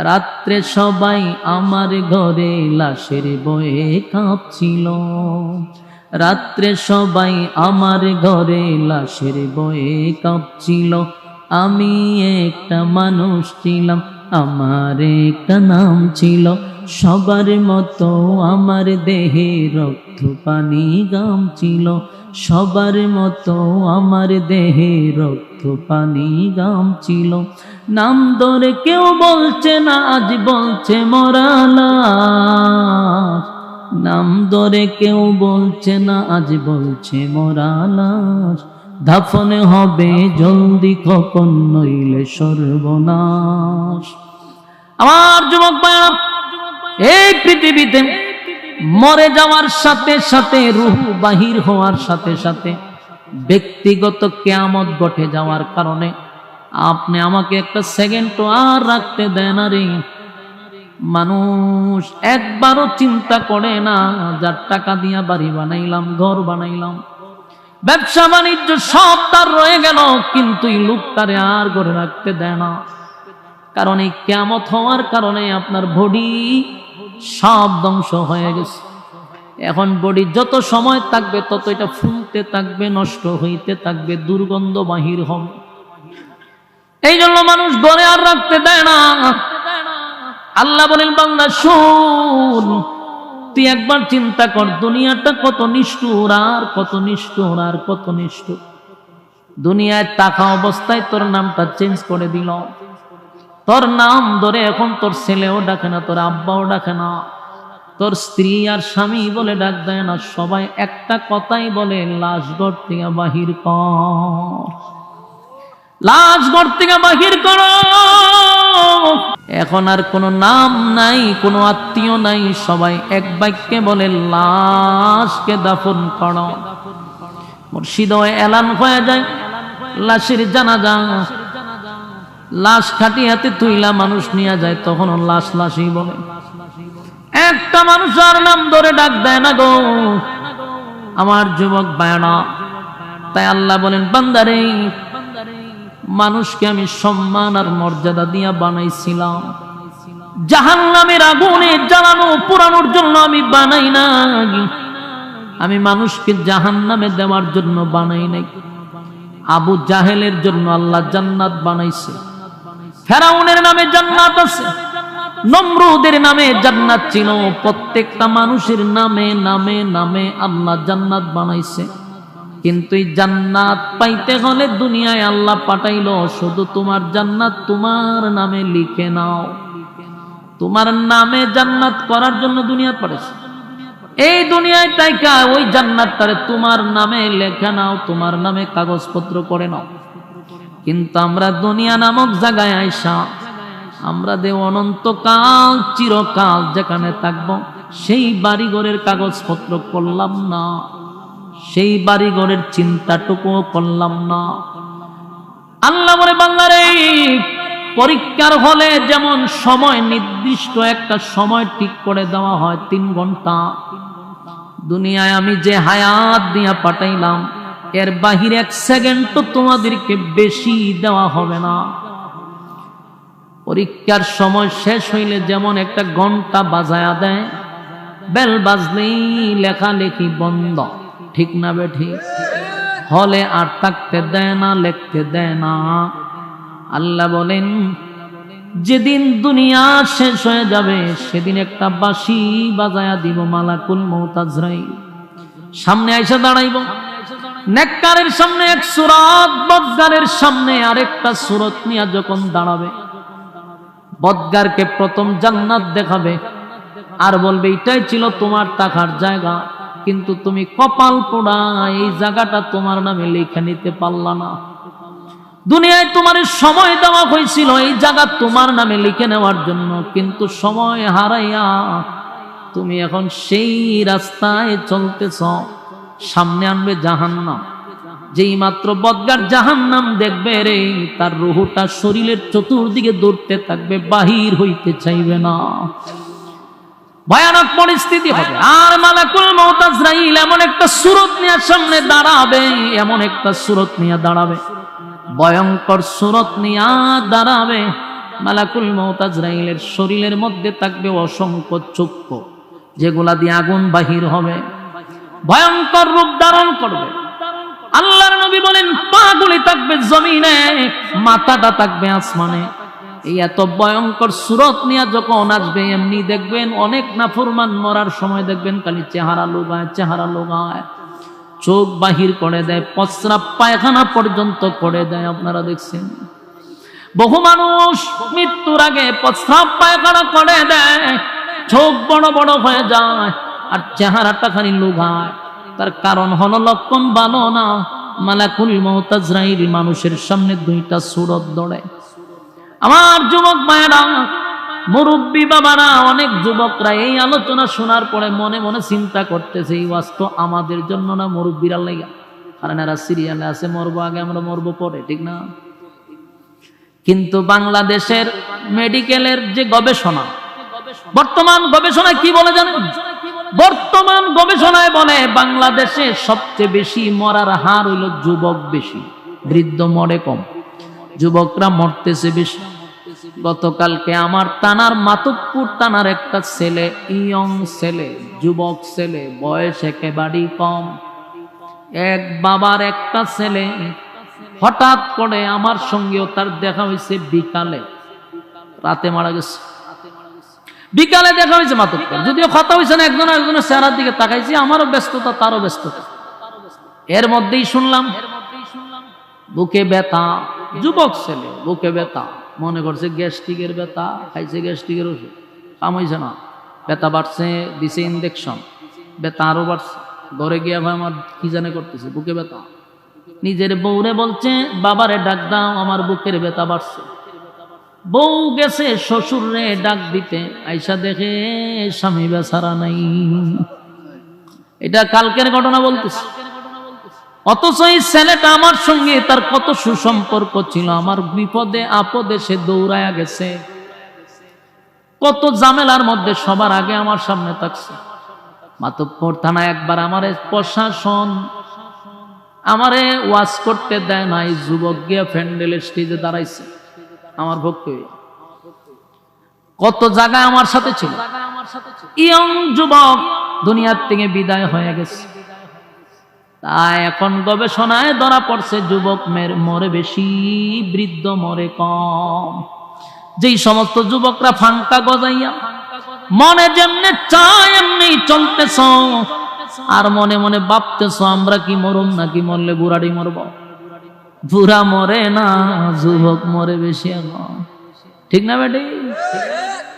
রাত্রে সবাই আমার ঘরে লাশের বয়ে কাঁপছিল। রাত্রে সবাই আমার ঘরে লাশের বয়ে কাঁপছিল। আমি একটা মানুষ ছিলাম, আমার একটা নাম ছিল, সবার মতো আমার দেহে রক্ত পানি গাম ছিল। সবার মতো আমার দেহে রক্ত পানি গাম ছিল। নাম ধরে কেউ বলছে না, আজ বলছে মরা লাশ। নাম ধরে কেউ বলছে না, আজ বলছে মরা লাশ। দাফনে হবে জলদি কখন, নইলে সর্বনাশ। আমার যুবক ভাইরা, এই পৃথিবীতে মরে যাওয়ার সাথে সাথে, রূহ বাহির হওয়ার সাথে সাথে ব্যক্তিগত কিয়ামত ঘটে যাওয়ার কারণে আপনি আমাকে একটা সেকেন্ড আর রাখতে দেন না রে। মানুষ একবারও চিন্তা করে না, যার টাকা দিয়া বাড়ি বানাইলাম, ঘর বানাইলাম, ব্যবসা বাণিজ্য সব তার রয়ে গেল, কিন্তু এই লোকটারে আর ঘরে রাখতে দেয় না। কারণ এই কিয়ামত হওয়ার কারণে আপনার বডি সব ধ্বংস হয়ে গেছে। এখন বডি যত সময় থাকবে তত এটা ফুলতে থাকবে, নষ্ট হইতে থাকবে, দুর্গন্ধ বাহির হবে। এই জন্য মানুষ ঘরে আর রাখতে দেয় না। আল্লাহ বলেন বান্দা শোন, তুই একবার চিন্তা কর দুনিয়াটা কত নিষ্ঠুর আর কত নিষ্ঠুর আর কত নিষ্ঠুর। দুনিয়ায় থাকা অবস্থায় তোর নামটা চেঞ্জ করে দিল, তোর নাম ধরে এখন তোর ছেলেও ডাকে না, তোর আব্বাও ডাকে না, তোর স্ত্রী আর স্বামী বলে ডাক দেয় না, সবাই একটা কথাই বলে লাশ ঘর থেকে বাহির কর, লাশ ঘর থেকে বাহির করো। এখন আর কোনো নাম নাই, কোনো আত্মীয় নাই, সবাই এক বাক্যে বলে লাশকে দাফন করো। মুর্শিদ এলান হয়ে যায় লাশের জানাজা, লাশ খাটিয়াতে তুইলা মানুষ নিয়ে যায়, তখন লাশ লাশই বলে, একটা মানুষ আর নাম ধরে ডাক দেয় না গো আমার যুবক বায়না। তাই আল্লাহ বলেন বান্দারে, মানুষকে আমি সম্মান আর মর্যাদা দিয়া বানাইছিলাম, জাহান্নামের আগুনে জ্বালানো পোড়ানোর জন্য আমি বানাই নাই, আমি মানুষকে জাহান্নামে দেওয়ার জন্য বানাই নাই। আবু জাহেলের জন্য আল্লাহ জান্নাত বানাইছে, ফেরাউনের নামে জান্নাত আছে, নমরুদের নামে জান্নাত ছিল, প্রত্যেকটা মানুষের নামে নামে নামে আল্লাহ জান্নাত বানাইছে। কিন্তু এই জান্নাত পাইতে হলে দুনিয়ায় আল্লাহ পাঠাইলো শুধু তোমার জান্নাত তোমার নামে লিখে নাও, তোমার নামে জান্নাত করার জন্য দুনিয়া পাঠাইছে। এই দুনিয়ায় তাইকা ওই জান্নাতটারে তোমার নামে লেখে নাও, তোমার নামে কাগজপত্র করে নাও। কিন্তু আমরা দুনিয়া নামক জায়গায় আইসা আমরা দে অনন্তকাল চিরকাল যেখানে থাকবো সেই বাড়িঘরের কাগজপত্র করলাম না, সেই বাড়িঘরের চিন্তাটুকুও করলাম না। আল্লাহ বলে বান্দারে, পরীক্ষার হলে যেমন সময় নির্দিষ্ট একটা সময় ঠিক করে দেওয়া হয় 3 ঘন্টা, দুনিয়ায় আমি যে হায়াত দিয়া পাঠাইলাম এর বাহিরে 1 সেকেন্ডও তোমাদেরকে বেশি দেওয়া হবে না। পরীক্ষার সময় শেষ হইলে যেমন একটা ঘন্টা বাজায়া দেয়, বেল বাজলেই লেখালেখি বন্ধ, ঠিক না বেঠিক? হলে আর থাকতে দেয় না, লিখতে দেয় না। আল্লাহ বলেন যেদিন দুনিয়া শেষ হয়ে যাবে সেদিন একটা বাঁশি বাজায়া দিব, মালাকুল মউত আজরাইল সামনে আইসা দাঁড়াইব। নেককারের সামনে এক সূরত, বদগারের সামনে আরেকটা সূরত নিয়ে যখন দাঁড়াবে, বদগারকে প্রথম জান্নাত দেখাবে আর বলবে এটাই ছিল তোমার থাকার জায়গা, কিন্তু তুমি কপাল পোড়া এই জায়গাটা তোমার নামে লিখে নিতে পারলা না। দুনিয়ায় তোমার সময় দেওয়া হয়েছিল এই জায়গা তোমার নামে লিখে নেওয়ার জন্য, কিন্তু সময় হারাইয়া তুমি এখন সেই রাস্তায় চলতেছ। সামনে আনবে জাহান্নাম, যেই মাত্র বদগার জাহান্নাম দেখবে রে, তার রুহটা শরীরের চতুর্দিকে দৌড়তে থাকবে, বাহির হইতে চাইবে না। ভয়ানক পরিস্থিতি হবে। আর মালাকুল মউত আজরাইল এমন একটা সূরত নিয়ে সামনে দাঁড়াবে, এমন একটা সূরত নিয়ে দাঁড়াবে, ভয়ঙ্কর সূরত নিয়ে দাঁড়াবে। মালাকুল মউত আজরাইলের শরীরের মধ্যে থাকবে অসংখ্য চক্ষু, যেগুলা দিয়ে আগুন বাহির হবে, ভয়ঙ্কর রূপ ধারণ করবে। আল্লাহর নবী বলেন পাগুলি থাকবে জমিনে, মাথাটা থাকবে আসমানে। এই এত ভয়ঙ্কর সূরত নিয়ে যখন আসবে, এমনি দেখবেন অনেক নাফরমান মরার সময় দেখবেন খালি চেহারা লোগায়, চেহারা লোগায়, চোখ বাহির করে দেয়, প্রস্রাব পায়খানা পর্যন্ত করে দেয়। আপনারা দেখছেন বহু মানুষ মৃত্যুর আগে প্রস্রাব পায়খানা করে দেয়, চোখ বড় বড় হয়ে যায় আর চেহারাটা খালি লোগায়। তার কারণ হলো লক্ষণ ভালো না। মালাকুল মউত আজরাইল মানুষের সামনে 2টা সূরত ধরে। আমার যুবক ভাইরা, মুরব্বী বাবারা, অনেক যুবকরা এই আলোচনা শোনার পরে মনে মনে চিন্তা করতেছে এই ওয়াজ তো আমাদের জন্য না, মুরব্বীরা লাগা, কারণ এরা সিরিয়ালে আছে মরবো আগে, আমরা মরবো পরে, ঠিক না? কিন্তু বাংলাদেশের মেডিকেলের যে গবেষণা, বর্তমান গবেষণায় কি বলে জানেন? বর্তমান গবেষণায় বলে বাংলাদেশে সবচেয়ে বেশি মরার হার হইল যুবক বেশি, বৃদ্ধ মরে কম, যুবকরা মরতেছে বেশি। গতকালকে আমার থানার মাতকপুর থানার একটা ছেলে, ইয়ং ছেলে, যুবক ছেলে, বয়স একেবারেই কম, এক বাবার একটা ছেলে, হঠাৎ করে আমার সঙ্গেও তার দেখা হয়েছে বিকালে, রাতে মারা গেছে, বিকালে দেখা হয়েছে মাতব্বর, যদিও কথা হয়েছে না, একজনের চেহারার দিকে তাকাইছি, আমারও ব্যস্ততা তারও ব্যস্ততা। এর মধ্যেই শুনলাম বুকে ব্যথা, যুবক ছেলে, বুকে ব্যথা, মনে করছে গ্যাস্ট্রিকের ব্যথা, খাইছে গ্যাস্ট্রিকের ওষুধ, কাম হয়েছে না, ব্যথা বাড়ছে, দিছে ইনজেকশন, ব্যথা আরো বাড়ছে, ঘরে গিয়ে ভাই আমার কি জানে করতেছে, বুকে ব্যথা। নিজের বউরে বলছে বাবারে ডাক দাও, আমার বুকের ব্যথা বাড়ছে। বউ গেছে শ্বশুরে ডাক দিতে, আইসা দেখে স্বামী বেচারা নাই। এটা কালকের ঘটনা বলতেছে। অথচ এই ছেলেটা আমার সঙ্গে তার কত সুসম্পর্ক ছিল, আমার বিপদে আপদে সে দৌড়ায়া গেছে, কত ঝামেলার মধ্যে সবার আগে আমার সামনে থাকছে। মাতব্বর থানায় একবার আমারে প্রশাসন আমারে ওয়াজ করতে দেয় নাই, যুবক গিয়া প্যান্ডেলের স্টেজে দাঁড়াইছে আমার পক্ষে, কত জায়গায় আমার সাথে ছিল। ইয়ং যুবক দুনিয়ার থেকে বিদায় হয়ে গেছে। তাই এখন গবেষণায় ধরা পড়ছে যুবক মরে বেশি, বৃদ্ধ মরে কম। যেই সমস্ত যুবকরা ফাঙ্কা গজাইয়া মনে যেমনে চায় এমনি চলতেছ, আর মনে মনে ভাবতেছ আমরা কি মরুম নাকি মরলে বুড়াড়ি মরব, বুড়া মরে না, যুবক মরে বেশি এখন, ঠিক না বেটি?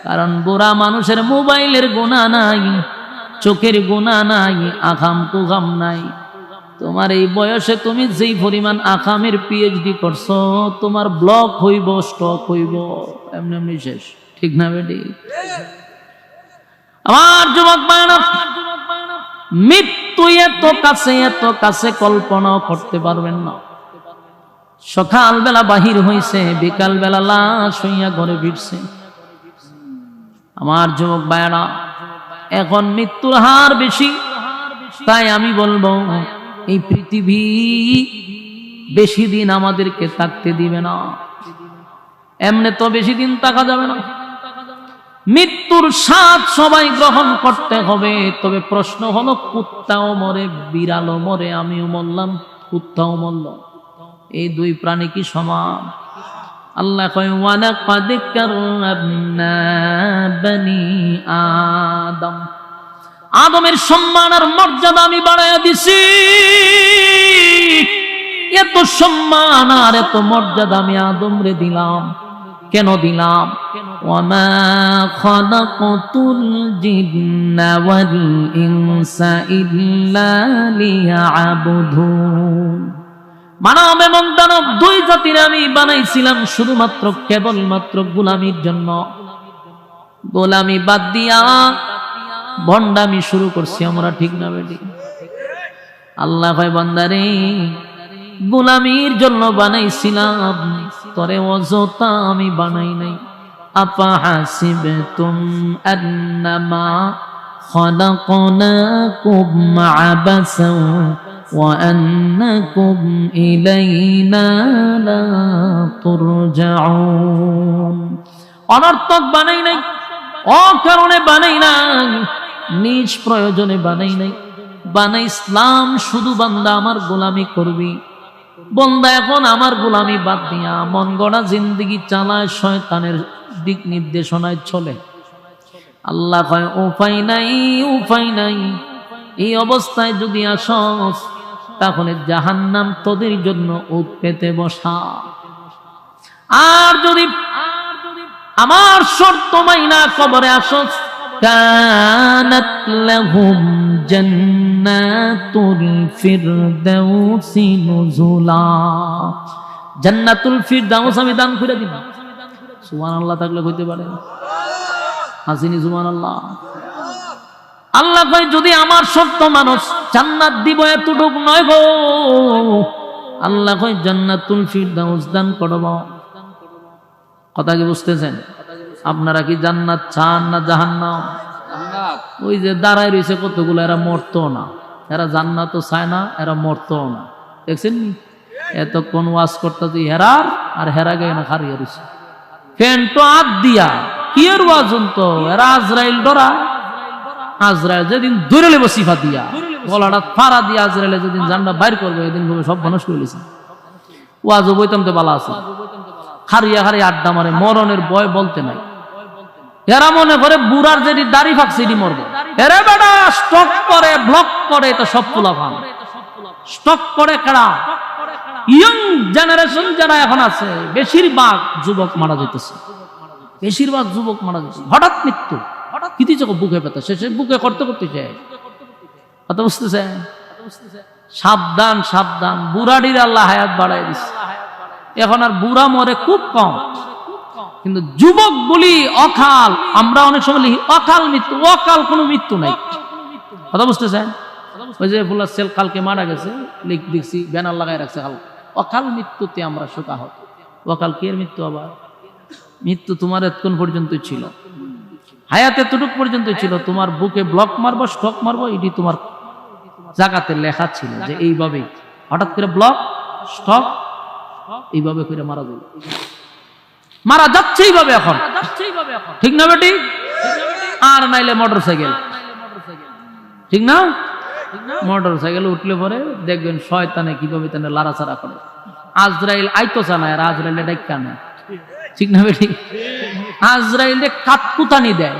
কারণ বুড়া মানুষের মোবাইলের গুণা নাই, চোখের গুণা নাই, আখাম কুখাম নাই। তোমার এই বয়সে তুমি যেই পরিমাণ আখামের পিএইচডি করছো, তোমার ব্লক হইব, স্টক হইব, এমনি এমনি শেষ, ঠিক না বেটি? আমার যুবক বায়না, মৃত্যু এত কাছে কল্পনাও করতে পারবেন না। সকালবেলা বাহির হইছে, বিকাল বেলা লাশ হইয়া ঘরে ফিরছে। আমার যুবক ভাইরা, এখন মৃত্যুর হার বেশি। তাই আমি বলবো এই পৃথিবী বেশি দিন আমাদেরকে থাকতে দিবে না, এমনি তো বেশি দিন থাকা যাবে না। মৃত্যুর স্বাদ সবাই গ্রহণ করতে হবে। তবে প্রশ্ন হলো, কুত্তাও মরে, বিড়ালও মরে, আমিও মরলাম, কুত্তাও মরল, এই দুই প্রাণী কি সমান? আল্লাহ কয় ওয়ালাকাদ কাররামনা বনি আদম, আদমের সম্মান আর মর্যাদা আমি বাড়াইয়া দিছি। এত সম্মান আর এত মর্যাদা আমি আদমরে দিলাম। কেন দিলাম? ওয়ামা খালাকাতুল জিন্না ওয়াল ইনসা ইল্লা লিয়াবুদুন, মানব এবং দানব দুই জাতির আমি বানাইছিলাম শুধুমাত্র কেবলমাত্র গোলামির জন্য। গোলামি বাদ দিয়া ভণ্ডামি শুরু করছি আমরা, ঠিক না বেটি? আল্লাহ কয় বান্দারে, গোলামির জন্য বানাইছিলাম, তরে অযথা আমি বানাই নাই। আপা হাসিবতুম আন্নামা খালাকনাকুম আবাসাও ওয়া আন্নাকুম ইলাইনা লা তুরজাউন, অনর্থক বানাই নাই, অকারণে বানাই নাই, নিজ প্রয়োজনে বানাই নাই। বানাইছিলাম শুধু বান্দা আমার গোলামি করবি। বান্দা এখন আমার গোলামি বাদ দিয়া মন গড়া জিন্দেগি চালায়, শয়তানের দিক নির্দেশনায় চলে। আল্লাহ কয় উপায় নাই, উপায় নাই। এই অবস্থায় যদি আসস, তাহলে জাহান্নাম তোদের জন্য উট পেতে বসা। আর যদি আমার শর্ত মাইনা কবরে আসস, কানাত লাহুম জান্নাতুল ফিরদাউসি নুজুলা, জান্নাতুল ফিরদাউস আমি দান করে দিব। সুবহানাল্লাহ থাকলে হইতে পারে, হাসিনি সুবহানাল্লাহ। আল্লাহ কয় যদি আমার শর্ত মানুষ, জান্নাত দিব এতটুক নয় গো, আল্লাহ কয় জান্নাতুল ফিরদাউস দান করব। কথা কি বুঝতেছেন? আপনারা কি জান্নাত চান না জাহান্নাম? ওই যে দাঁড়ায় রয়েছে কতগুলো, এরা মরতো না, এরা জান্নাতও চায় না, এরা মরতো না। দেখছেন এতক্ষণ ওয়াজ করতে তুই হেরার আর হেরা গে না হারিয়ে রয়েছে, ফ্যানটো হাত দিয়া কি এর ওয়াজ তো, এরা আজরাইল ডরা। আজরাইল যেদিন দূরে লেবো সিফা দিয়া, গলাটা ফাড়া দিয়া আজরাইলে যেদিন জান্নাত বাইর করবে, এদিন সব মানুষ করে লিছে। ওয়াজও বইতাম তো বালা আছে, খারিয়া খারিয়া আড্ডা মারে, মরণের ভয় বলতে নাই। এরা মনে করে বুড়ার যেটি দাড়ি ফাঁকছে এটি মরবে। এরা বেটা স্টক করে, ব্লক করে, এটা সব পোলা ভান স্টক করে। কারা? ইয়ং জেনারেশন যারা এখন আছে, বেশিরভাগ যুবক মারা যেতেছে, বেশিরভাগ যুবক মারা যেতেছে। হঠাৎ মৃত্যু, কিতি চোখ বুকে পেতে, সে বুকে করতে করতে চায়। কথা বুঝতেছে? সাবধান সাবধান, বুড়াডির আল্লাহ হায়াত বাড়াই দিচ্ছে। এখন আর বুড়া মরে খুব কম, কিন্তু যুবক বলি অকাল। আমরা অনেক সময় লিখি অকাল মৃত্যু, অকাল কোনো মৃত্যু নাই। কথা বুঝতেছেন? ওই যে ফুলার সেল কালকে মারা গেছে, দেখছি ব্যানার লাগাই রাখছে, অকাল মৃত্যুতে আমরা শোকাহত। অকাল কে মৃত্যু? আবার মৃত্যু তোমার এতক্ষণ পর্যন্ত ছিল, হায়াতে এতটুক পর্যন্ত ছিল। তোমার বুকে ব্লক মারবো, স্টক মারবো, এটি তোমার জায়গাতে লেখা ছিল যে এইভাবে হঠাৎ করে ব্লক স্টক এইভাবে করে মারা যাবে, মারা যাচ্ছে এইভাবে এখন, ঠিক না বেটি? আর নাইলে মোটর সাইকেল, ঠিক না? মোটর সাইকেল উঠলে পরে দেখবেন শয়তানে কিভাবে তানে লাড়াচাড়া করে। আজরাইল আইতো চালায় আর আজরাইলে ডাক্কা নেয়, ঠিক না বেটি? আজরাইলে কাতকুতানি দেয়,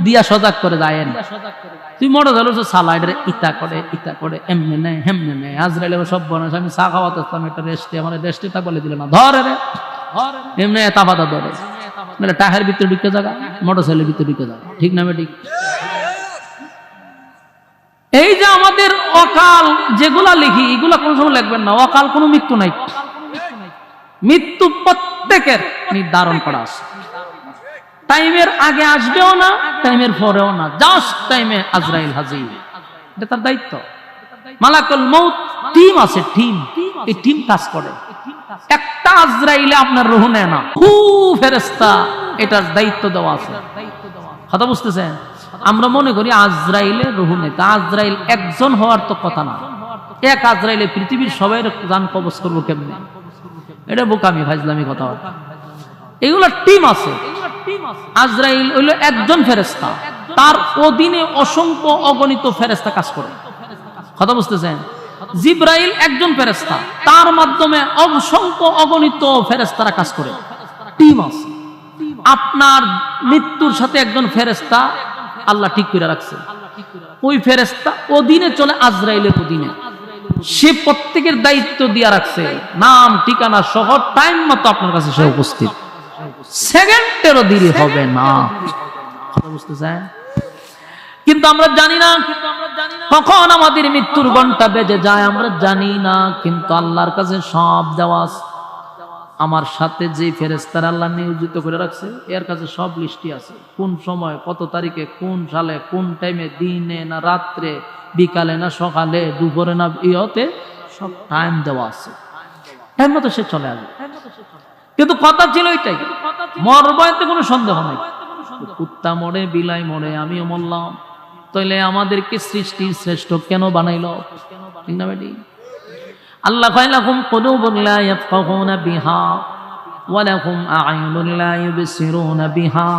দিয়া সজাগ করে যায় না। তুই মোটর সাইকেল চালায় ইতা করে এমনি নেয় হেমনে নেয়। আজরাইলে সব বনে আমি চা খাওয়াতে আসতাম, একটা রেস্টে, আমার রেস্টে তা বলে দিল না, ধরে রে এমনি এতা পাতা ধরে, মানে টাহের ভিতরে ঢুকে জায়গা, মোটর সাইকেলের ভিতরে ঢুকে যাওয়া, ঠিক না বেটি? এই যে আমাদের অকাল যেগুলা লিখি, এগুলা কোন সময় লিখবেন না। অকাল কোনো মৃত্যু নাই, মৃত্যু প্রত্যেকের নির্ধারণ করা আছে। টাইমের আগে আসবেও না, টাইমের পরেও না, জাস্ট টাইমে আজরাইল হাজির। এটা তার দায়িত্ব। মালাকুল মউত টিম আছে, টিম, এই টিম কাজ করে। একটা আজরাইলে আপনার রূহ নেয় না, খুব ফেরেশতা এটার দায়িত্ব দেওয়া আছে। কথা বুঝতেছেন? আমরা মনে করি আজরাইলে রূহ নেই, তা আজরাইল একজন হওয়ার তো কথা না। এক আজরাইলে পৃথিবীর সবাই জান কবজ করবো কেমনে? এটা বোকামি, ফাজলামি কথা। এগুলো টিম আছে। আজরাইল হইল একজন ফেরেশতা, তার অধীনে অসংখ্য অগণিত ফেরেশতা কাজ করে। কথা বুঝতেছেন? জিব্রাইল একজন ফেরেশতা, তার মাধ্যমে অসংখ্য অগণিত ফেরেশতারা কাজ করে। টিম আছে। আপনার মৃত্যুর সাথে একজন ফেরেশতা আল্লাহ ঠিক করে রাখছে, ওই ফেরেশতা অধীনে চলে, আজরাইলের অধীনে। সে প্রত্যেকের দায়িত্ব দিয়া রাখছে, নাম ঠিকানা সহ টাইম মতো আপনার কাছে সে উপস্থিত, সেকেন্ডেরও দেরি হবে না। কথা বুঝতে চায়? কিন্তু আমরা জানি না কখন আমাদের মৃত্যুর ঘন্টা বেজে যায়, আমরা জানি না। কিন্তু আল্লাহর কাছে সব দেওয়া আছে। আমার সাথে যে ফেরেশতারা আল্লাহ নিয়োজিত করে রাখছে, এর কাছে সব লিস্টই আছে। কোন সময়, কত তারিখে, কোন সালে, কোন টাইমে, দিনে না রাত্রে, বিকালে না সকালে, দুপুরে না ইয়তে, সব টাইম দেওয়া আছে। টাইম মতো সে চলে আসবে। কিন্তু কথা ছিল এটাই, মরবয়তে কোনো সন্দেহ নাই। কুত্তা মরে, বিলাই মরে, আমিও মরলাম, তাইলে আমাদেরকে সৃষ্টির শ্রেষ্ঠ কেন বানাইল? ঠিক না বেটি? আল্লাহ কয় লাহুম কুলুবুন লা ইয়াফকাহুনা বিহা ওয়া লাহুম আ'য়ুনুন লা ইউবসিরুনা বিহা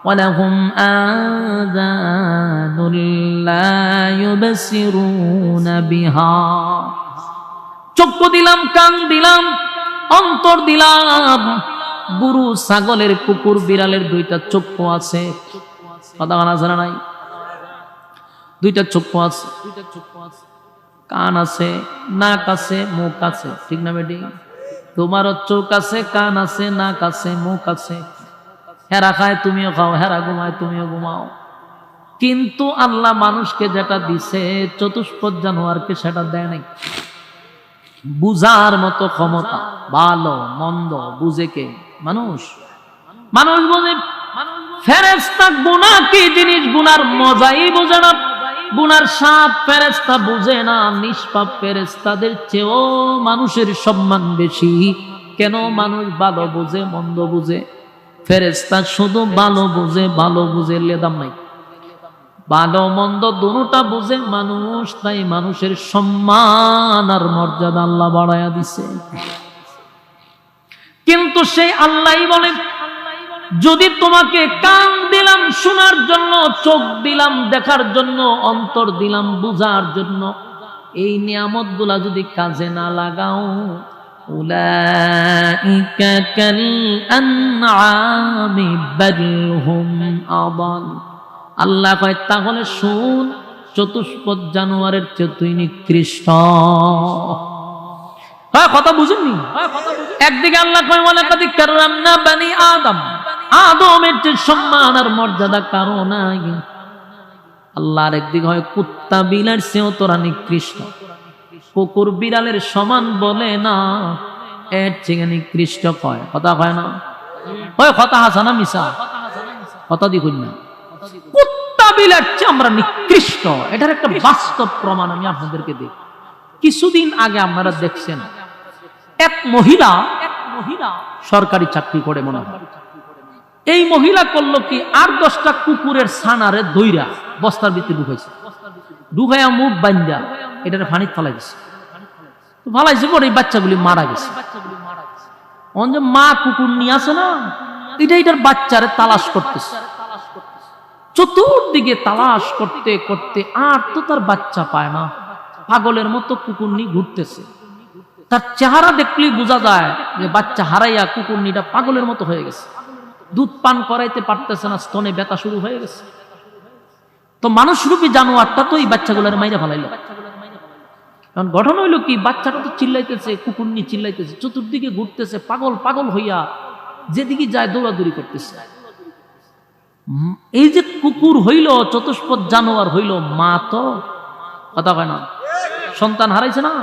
ওয়া লাহুম আযানুন লা ইউবসিরুনা বিহা। চক্ষু দিলাম, কান দিলাম, অন্তর দিলাম। গরু, ছাগলের, কুকুর, বিড়ালের দুইটা চক্ষু আছে, কথা বলা জানা নাই? দুইটা চক্ষু আছে, কান আছে, নাক আছে, মুখ আছে, ঠিক না বেটি? তোমারও চোখ আছে, কান আছে, নাক আছে, মুখ আছে। হেরা খায় তুমিও খাও, হেরা ঘুমায় তুমিও ঘুমাও। কিন্তু আল্লাহ মানুষকে যেটা দিছে, চতুষ্পদ জানোয়ারকে সেটা দেয় নাই। বুঝার মতো ক্ষমতা, ভালো মন্দ বুঝে কে? মানুষ। মানুষ বোঝে। ফেরেশতা গুনাহ কি জিনিস, গুনার মজাই বোঝে না। গুনার স্বাদ ফেরেশতা বুঝে না। নিষ্পাপ ফেরেশতাদের চেয়েও মানুষের সম্মান বেশি। কেন? মানুষ ভালো বুঝে, মন্দ বুঝে। ফেরেশতা শুধু ভালো বুঝে, ভালো বুঝে লেদাম নাই। ভালো মন্দ দুটোটা বুঝে মানুষ, তাই মানুষের সম্মান আর মর্যাদা আল্লাহ বাড়ায়া দিছে। কিন্তু সেই আল্লাহই বলেন, যদি তোমাকে কান দিলাম শোনার জন্য, চোখ দিলাম দেখার জন্য, অন্তর দিলাম বুঝার জন্য, এই নিয়ামতগুলা যদি কাজে না লাগাও, উলাইকা কাল আনআমি বাল হুম আদাল। আল্লাহ কয় তাহলে শুন, চতুষ্পদ জানোয়ারের চেয়ে তুই নিকৃষ্ট। হ্যাঁ, কথা বুঝেননি? একদিকে আল্লাহ কয় ওয়ালাকাদ কাররামনা বানি আদম, আদমের যে সম্মান আর মর্যাদা কারো নাই। আল্লাহর একদিকে হয় কুত্তা বিড়ালের চেয়েও তোরা নিকৃষ্ট, কুকুর বিড়ালের সমান বলে না, এর চেয়ে নিকৃষ্ট কয়। কথা হয় না? হয় কথা হাসানা মিশা, কথা দেখুন না। কুত্তা বিড়ালের চেয়ে আমরা নিকৃষ্ট, এটার একটা বাস্তব প্রমাণ আমি আপনাদেরকে দিই। কিছুদিন আগে আপনারা দেখছেন এক মহিলা সরকারি চাকরি করে মনে হয়, এই মহিলা করলো কি, 8-10টা কুকুরের ছানারে দইরা বস্তার ভিতরে ঢুকাইছে, ঢুকাইয়া মুখ বান্ধা এটার পানিতে ফালাই দিছে। ফালাইছে পরে এই বাচ্চাগুলি মারা গেছে। যে মা কুকুর নিয়ে আসে না, এটার বাচ্চারে তালাশ করতেছে, চতুর্দিকে তালাশ করতে করতে আর তো তার বাচ্চা পায় না, পাগলের মতো কুকুর নিয়ে ঘুরতেছে। তার চেহারা দেখলেই বোঝা যায় যে বাচ্চা হারাইয়া কুকুরনিটা পাগলের মতো হয়ে গেছে, দুধ পান করাইতে পারতেছে না, স্তনে ব্যথা শুরু হয়ে গেছে। তো মানুষরূপী জানোয়ারটা তো এই বাচ্চাগুলোর মাইরা ফেলাইল। কারণ ঘটনা হইলো কি, বাচ্চাটা তো চিল্লাইতেছে, কুকুরনি চিল্লাইতেছে, চতুর্দিকে ঘুরতেছে, পাগল পাগল হইয়া যেদিকে যায় দৌড়াদৌড়ি করতেছে। এই যে কুকুর হইল, চতুষ্পদ জানোয়ার হইল, মা তো কথা হয় না, সন্তান হারাইছে না।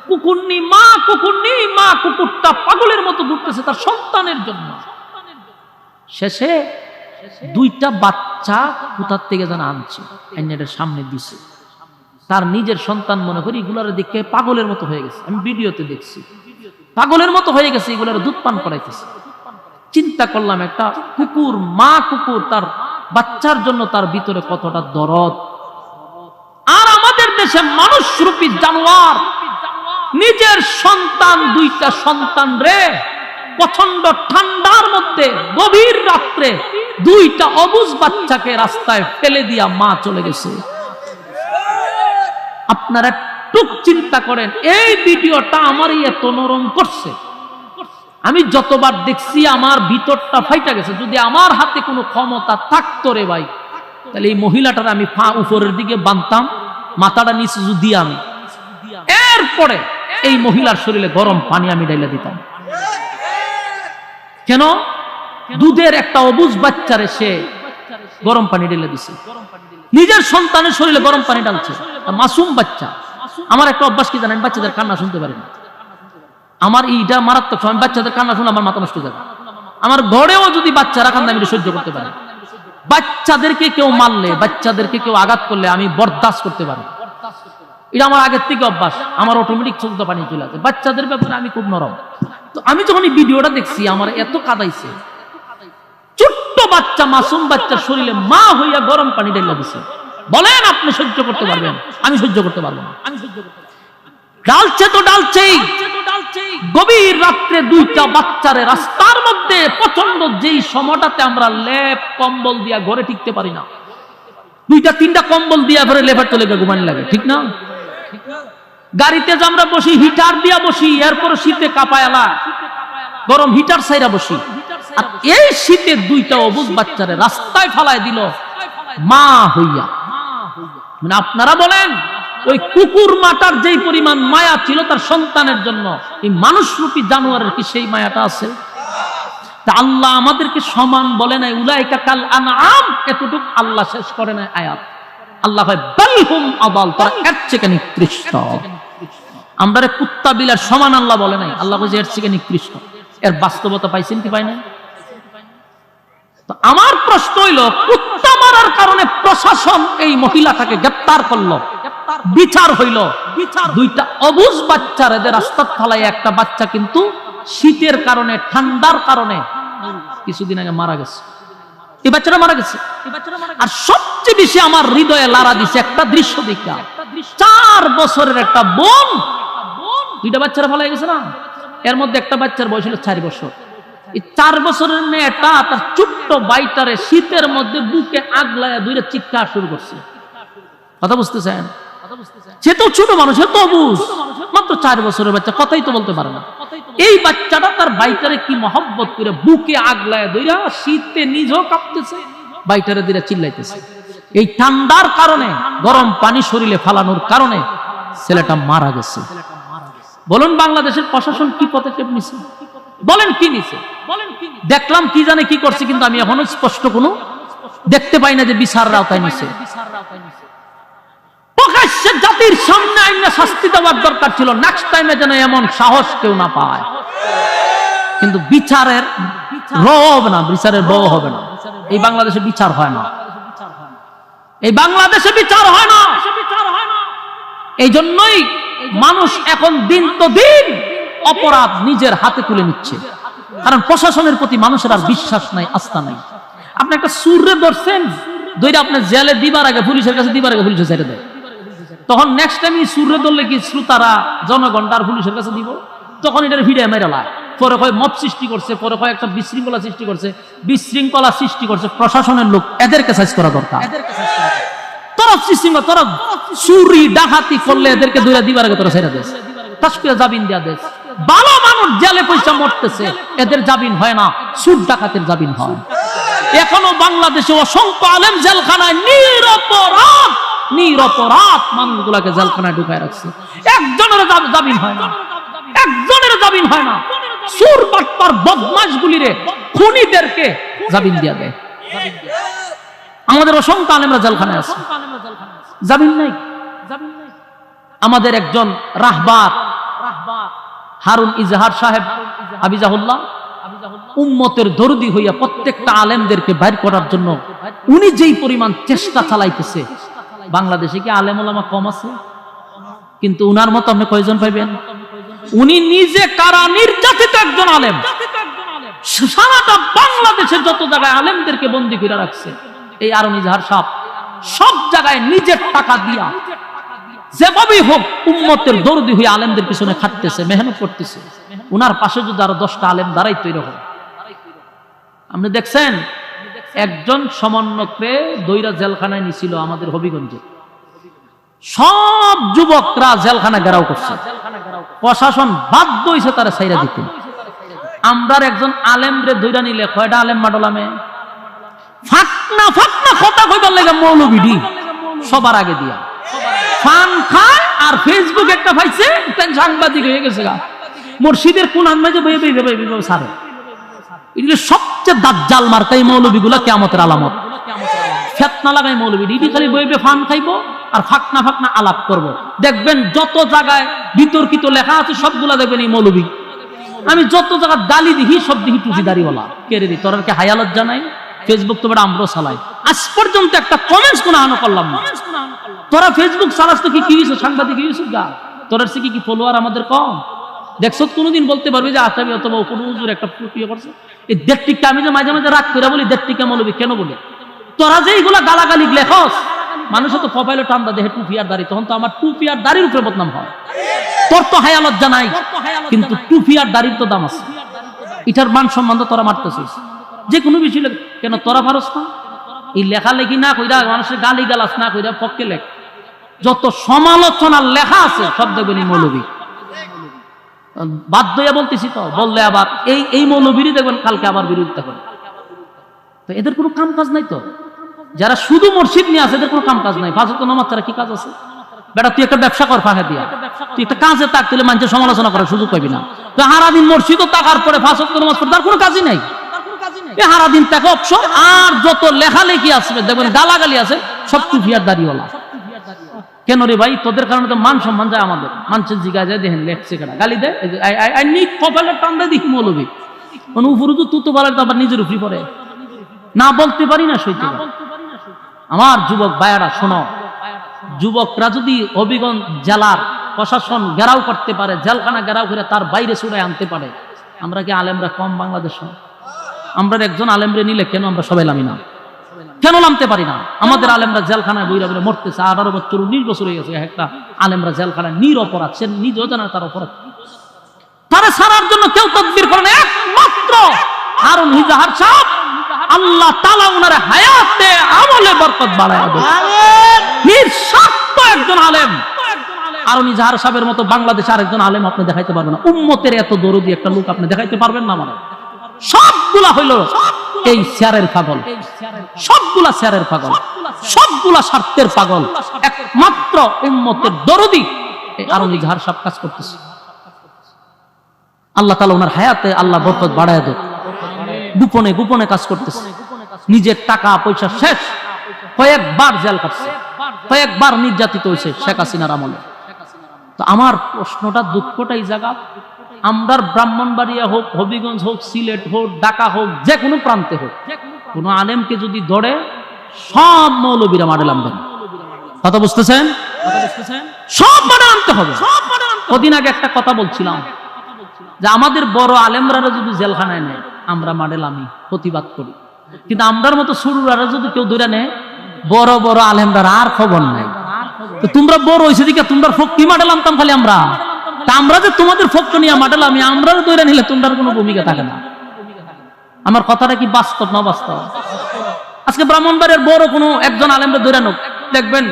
কুকুরনি মা, কুকুরনি মা, কুকুরটা পাগলের মতো ঘুরতেছে তার সন্তানের জন্য। শেষে 2টা বাচ্চা কোথার থেকে যেন আনছে, এর সামনে দিছে। তার নিজের সন্তান মনে করি, এগুলার দেখে পাগলের মতো হয়ে গেছে। আমি ভিডিওতে দেখছি, পাগলের মতো হয়ে গেছে, এগুলার দুধ পান করাইতেছে। চিন্তা করলাম, একটা কুকুর, মা কুকুর, তার বাচ্চার জন্য তার ভিতরে কতটা দরদ। আর আমাদের দেশে মানুষরূপী জানোয়ার নিজের সন্তান, 2টা সন্তান রে প্রচন্ড ঠান্ডার মধ্যে গভীর রাত্রে 2টা অবুঝ বাচ্চাকে রাস্তায় ফেলে দিয়া মা চলে গেছে। আপনারা টুক চিন্তা করেন, এই ভিডিওটা আমারই এত নরম করছে। আমি যতবার দেখছি আমার ভিতরটা ফাইটা গেছে। যদি আমার হাতে কোনো ক্ষমতা থাকতো রে ভাই, তাহলে এই মহিলাটার আমি পা উপরের দিকে বাঁধতাম, মাথাটা নিচে দিয়ে আমি এরপরে এই মহিলার শরীরে গরম পানি আমি ঢাইলা দিতাম। কেন? দুধের একটা অবুঝ বাচ্চারে সে গরম পানি ঢেলে দিছে, নিজের সন্তানের শরীরে গরম পানি ঢালছে, মাসুম বাচ্চা। আমার একটা অভ্যাস কি জানেন, বাচ্চাদের কান্না শুনতে পারি না। আমার এইটা মারাত্মক সময়, বাচ্চাদের কান্না শুনে আমার মাথা নষ্ট হয়ে যাবে। আমার ঘরেও যদি বাচ্চারা কান্দে আমি সহ্য করতে পারি। বাচ্চাদেরকে কেউ মারলে, বাচ্চাদেরকে কেউ আঘাত করলে আমি বরদাস্ত করতে পারি। এটা আমার আগের থেকে অভ্যাস, আমার অটোমেটিক চোখে পানি চলে আসে। বাচ্চাদের ব্যাপারে আমি খুব নরম। তো আমি যখন এই ভিডিওটা দেখছি, আমার এত কাঁদাইছে। ছোট্ট বাচ্চা, মাসুম বাচ্চার শরীরে মা হইয়া গরম পানি ঢেলে দিছে। বলেন আপনি সহ্য করতে পারবেন? আমি সহ্য করতে পারবো না। ডালছে তো ডালছেই। গভীর রাত্রে 2টা বাচ্চারে রাস্তার মধ্যে, প্রচন্ড যেই সময়টাতে আমরা লেপ কম্বল দিয়া ঘরে টিকতে পারি না, 2-3টা কম্বল দিয়া ঘরে লেপার চলে ঘুমানি লাগে, ঠিক না? গাড়িতে যে আমরা বসি, হিটার দিয়া বসি, এরপরে শীতে কাঁপায়ালা গরম হিটার ছাইরা বসি। আর এই শীতে 2টা অবুঝ বাচ্চারে রাস্তায় ফালায় দিল মা হইয়া। মানে আপনারা বলেন, ওই কুকুর মাটার যেই পরিমাণ মায়া ছিল তার সন্তানের জন্য, এই মানুষরূপী জানোয়ারের কি সেই মায়াটা আছে? তা আল্লাহ আমাদেরকে সমান বলে নাই, উলাইকা কাল আনআম, এতটুকু আল্লাহ শেষ করে নাই আয়াত। আল্লাহ ভাই বাল হুম আদাল, তারা এর থেকে নিকৃষ্ট। আমরা কুত্তা বিলার সমান আল্লাহ বলে নাই, আল্লাহ বলে এর থেকে নিকৃষ্ট। এর বাস্তবতা পাইছেন কি পাই নাই? তো আমার প্রশ্ন হইল, কুত্তা মারার কারণে প্রশাসন এই মহিলাটাকে গ্রেফতার করলো, বিচার হইল, 2টা অবুঝ বাচ্চার এদের রাস্তার ফালাই, একটা বাচ্চা কিন্তু শীতের কারণে, ঠান্ডার কারণে কিছুদিন আগে মারা গেছে। এই বাচ্চারা মারা গেছে। আর সবচেয়ে বেশি আমার হৃদয়ে লাড়া দিছে একটা দৃশ্য দেখা, 4 বছরের একটা বোন, 2টা বাচ্চারা ফালাই গেছে না, এর মধ্যে একটা বাচ্চার বয়স হলো 4 বছর। এই 4 বছরের মেয়েটা তার ছোট্ট বাইটারে শীতের মধ্যে বুকে আগলায়া 2টা চিৎকার শুরু করছে। কথা বুঝতেছেন? সে তো ছোট মানুষ, সে তো অবুঝ, মাত্র 4 বছরের বাচ্চা, কথাই তো বলতে পারে না। এই বাচ্চাটা তার বাইটারে কি মহব্বত করে বুকে আগলায় ধইরা শীতে নিজেও কাঁপতেছে, বাইটারে দিরা চিল্লাইতেছে। এই ঠান্ডার কারণে, গরম পানি শরীরে ফালানোর কারণে ছেলেটা মারা গেছে। বলুন বাংলাদেশের প্রশাসন কি পদক্ষেপ নিছে? বলেন কি নিছে? দেখলাম কি জানে কি করছে, কিন্তু আমি এখনো স্পষ্ট কোনো দেখতে পাই না যে বিচারের আওতায় নিছে। প্রকাশ্যে জাতির সামনে আইনা শাস্তি দেওয়ার দরকার ছিল, নেক্সট টাইমে যেন এমন সাহস কেউ না পায়। কিন্তু বিচারের রব না, বিচারের বউ হবে না। এই বাংলাদেশে বিচার হয় না, এই বাংলাদেশে বিচার হয় না। এই জন্যই মানুষ এখন দিন তো দিন অপরাধ নিজের হাতে তুলে নিচ্ছে, কারণ প্রশাসনের প্রতি মানুষের আর বিশ্বাস নাই, আস্থা নাই। আপনি একটা সুরে ধরছেন, ধরে আপনি জেলে দিবার আগে, পুলিশের কাছে দিবার আগে পুলিশে ছেড়ে দেয়, তখন নেক্সট টাইম সুরে ধরলে কি শ্রোতারা, জনগণ আর পুলিশের কাছে দিব? তখন এটার ভিড়ে মেরে লায়, পরে কয় মব সৃষ্টি করছে, পরে কয় একটা বিশৃঙ্খলা সৃষ্টি করছে। বিশৃঙ্খলা সৃষ্টি করছে প্রশাসনের লোক, এদেরকে সাইজ করা দরকার। তোরা সৃষ্টিঙ্খলা, তোরা চুরি ডাকাতি করলে এদেরকে দুইটা দিবার আগে তোরা ছেড়ে দেশ, তাস্কিরা জামিন দেয়া দেশ। ভালো মানুষ জেলে পয়সা মরতেছে, এদের জামিন হয় না, সুদ ডাকাতের জামিন হয়। এখনো বাংলাদেশে অসংখ্য আলেম জেলখানায় নিরপরাধ নিরপরাধ মানুষগুলাকে জেলখানায় ঢুকায় রাখছে, একজনের জামিন হয় না, একজনের জামিন হয় না। সুর বাটপার বদমাশগুলিরে, খুনিদেরকে জামিন দিয়া দেয়। আমাদের অসংখ্য আলেমরা জেলখানায় আছে, জামিন নাই। আমাদের একজন রাহবার হারুন ইজাহার সাহেব হাফিজাহুল্লাহ উম্মতের দরদি হইয়া প্রত্যেকটা আলেমদেরকে বাইর করার জন্য উনি যেই পরিমাণ চেষ্টা চালাইতেছে, বাংলাদেশে কি আলেম ওলামা কম আছে? কিন্তু উনার মতো আপনি কয়জন পাইবেন? উনি নিজে কারা নির্যাতিত একজন আলেম, সারাটা বাংলাদেশের যত জায়গায় আলেমদেরকে বন্দী করে রাখছে এই হারুন ইজাহার সাহেব, সব জায়গায় নিজের টাকা দিয়া যেভাবেই হোক উম্মতের দরদি হয়ে আলেমদের পিছনে খাটতেছে, মেহনত করতেছে। উনার পাশে যদি আরো 10টা আলেম দাঁড়াইতো এরকম। আপনি দেখছেন একজন সমন্বয়করে দইরা জেলখানায় নিছিল আমাদের হবিগঞ্জে, সব যুবকরা জেলখানা ঘেরাও করছে, প্রশাসন বাধ্য হইছে তারা ছাইরা দিতে। আমরার একজন আলেমরে দইরা নিলে কয়টা আলেম মাডলামে ফাকনা ফাকনা কথা কইবার লাগে মৌলবীডি সবার আগে দিয়া ফান খায়, আর ফেসবুক একটা পাইছে সাংবাদিক হয়ে গেছে গা, মুর্শিদের কোন আনমাজে বইয়ে বইয়ে সারে। এগুলো সবচেয়ে দাজ্জাল মার্কা এই মৌলবীগুলা কিয়ামতের আলামত। ফিতনা লাগাই মৌলবী, ইডি খালি বইবে ফান খাইবো আর ফাকনা ফাকনা আলাপ করব। দেখবেন যত জায়গায় বিতর্কিত লেখা আছে সবগুলা দেখবেন এই মৌলবী। আমি যত জায়গায় গালি দেখি সব দেখি টুপি দাড়িওয়ালা। কেড়ে দিই, তোরা কি হায়ালত জানাই? ফেসবুক তো বেটা আমরাও চালাই, আজ পর্যন্ত একটা কমেন্টস কোনো হানো করলাম না। তোরা ফেসবুক চালাস তো কি হয়েছে? সাংবাদিক হয়েছে গা, তোরার সে কি ফলোয়ার আমাদের কম? দেখছো কোনোদিন বলতে পারবি যে আসামি অথবা কোনো হুজুর একটা ইয়ে করছে? এই দেড়টিকা আমি যে মাঝে মাঝে রাগ করে বলি, দেড়টিকা মৌলবী কেন বলি? তোরা যে এইগুলা গালাগালি লেখস, মানুষের তো প্রোফাইলে টান্দা দেখে টুপি আর দাড়ি, তখন তো আমার টুপি আর দাড়ির উপরে বদনাম হয়। তোর তো হায়ালত জানাই, কিন্তু টুপি আর দাড়ির তো দাম আছে। এটার মান সম্মান তোরা মারতেছিস যে কোনো বিষয় কেন? তোরা পারস না? এই লেখালেখি না কইরা, মানুষের গালি গালাস না কইরা পক্ষে লেখ, যত সমালোচনার লেখা আছে সব দেখবেন এই মৌলবী। বাধ্য হইয়া বলতেছি তো, বললে আবার এই মৌলবীরই দেখবেন কালকে আবার বিরোধিতা করে। তো এদের কোনো কাম কাজ নাই। তো যারা শুধু মসজিদ নিয়ে আছে এদের কোনো কাম কাজ নাই। 5 ওয়াক্ত নামাজ ছাড়া কি কাজ আছে? বেটা তুই একটা ব্যবসা কর ফাঁকা দিয়া, তুই একটা কাজে তাক দিলে মানুষের সমালোচনা করার সুযোগ পাবি না। তো সারাদিন মসজিদও তাকার পরে 5 ওয়াক্ত নামাজ পড়ে তার কোনো কাজই নাই। সারাদিন তাকে অপশন, আর যত লেখালেখি আসবে দেখবেন গালাগালি আছে সব টুপিয়ার দাড়িওয়ালা। কেন রে ভাই? তোদের কারণে তো মান সম্মান যায় আমাদের। মানুষের জিগায় যায়, দেখেন লেখছে কেনা গালি দেয়, কপালের টান দেয় দেখি মৌলবী। মানে উপরে তো তুতো বলার তো আবার নিজের উপরই পড়ে, না বলতে পারি না সইতে। আমার যুবক ভাইয়ারা শোনো, যুবকরা যদি হবিগঞ্জ জেলার প্রশাসন ঘেরাও করতে পারে, জেলখানা ঘেরাও করে তার বাইরে ছুড়ে আনতে পারে, আমরা কি আলেমরা কম বাংলাদেশ? আমরা একজন আলেমরে নিলে কেন আমরা সবাই নামি না? কেন নামতে পারি না? আমাদের আলেমরা জেলখানায় বইরা বইরা মরতেছে। 18 বছর 19 বছর হয়ে গেছে একটা আলেমরা জেলখানায় নিরপরাধ, সে নিজেও জানে তার অপরাধ। তারা ছাড়ার জন্য কেউ তদবির করে না, একমাত্র হারুন ইজাহার সাহেব। আল্লাহ তাআলা ওনার হায়াতে আমলে বরকত বাড়ায় দেন। নিঃস্বার্থ একজন আলেম, আরনি জাহার সাহেবের মতো বাংলাদেশে আরেকজন আলেম আপনি দেখাইতে পারবেন না। উম্মতের এত দরদি একটা লোক আপনি দেখাইতে পারবেন না। মানে সবগুলা হইল এই শেয়ারের পাগল, সবগুলা শেয়ারের পাগল, সবগুলা স্বার্থের পাগল। একমাত্র উম্মতের দরদি এই আরনি জাহার সাহেব কাজ করতেছে। আল্লাহ তাআলা ওনার হায়াতে আল্লাহ বরকত বাড়ায় দেয়। গোপনে গোপনে কাজ করতেছে, নিজের টাকা পয়সা শেষ, কয়েকবার জেল কাটছে, কয়েকবার নির্যাতিত হয়েছে শেখ হাসিনার আমলে। তো আমার প্রশ্নটা, দুঃখটা এই জায়গা, আমরার ব্রাহ্মণবাড়িয়া হোক, হবিগঞ্জ হোক, সিলেট হোক, ঢাকা হোক, যে কোনো প্রান্তে হোক, কোন আলেমকে যদি ধরে সব মৌলবীরা মাডেল আনবেন। কথা বুঝতেছেন? সব মাডেল আনতে হবে। কদিন আগে একটা কথা বলছিলাম যে আমাদের বড় আলেমরা যদি জেলখানায় নেয় আমরা মাডেল আমি প্রতিবাদ করি, কিন্তু আমরার মতো শুরুরা যদি কেউ ধরে নেয়, বড় বড় আলেমরা আর খবর নাই। তো তোমরা বড় হয়েছে দিকে তোমরা ফকি মাডেল আনতাম খালি আমরা, তা আমরা যে তোমাদের ফক নিয়ে মাডেল আমি আমরা ধরে নিলে তোমরা কোনো ভূমিকা থাকে না। আমার কথাটা কি বাস্তব না বাস্তব? আজকে ব্রাহ্মণবাড়িয়ার বড় কোনো একজন আলেমরা ধরে নোক, দেখবেন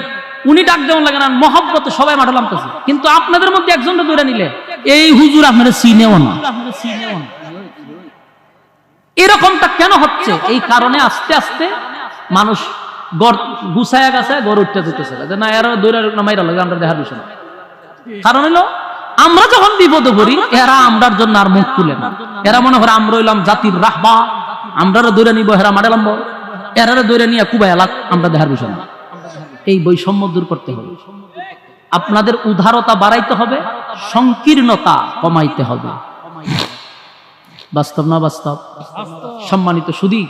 উনি ডাক যেমন লাগে না, মহব্বতে সবাই মাডেল আনতেছে, কিন্তু আপনাদের মধ্যে একজনটা ধরে নিলে এই হুজুর আপনারা চিনেও না। এরকমটা কেন হচ্ছে? এই কারণে আস্তে আস্তে মানুষ গুছায়া গাছায় গড় উঠতে যেতেছে না, এরা দৌড়া মাইরা লাগে আমরা দেখার বিষয় না। কারণ হলো আমরা যখন বিপদে পড়ি এরা আমরার জন্য আর মুখ খুলে না। এরা মনে করে আমরা হইলাম জাতির রাহবা, আমরা দৌড়ে নিব, হেরা মাডেলাম, এরা দৌড়ে নিয়ে কুবাই এলাক, আমরা দেখার বিষয় না। এই বৈষম্য দূর করতে হবে, আপনাদের উদারতা বাড়াইতে হবে, সংকীর্ণতা কমাইতে হবে। বাস্তব না বাস্তব? সম্মানিত সুধী,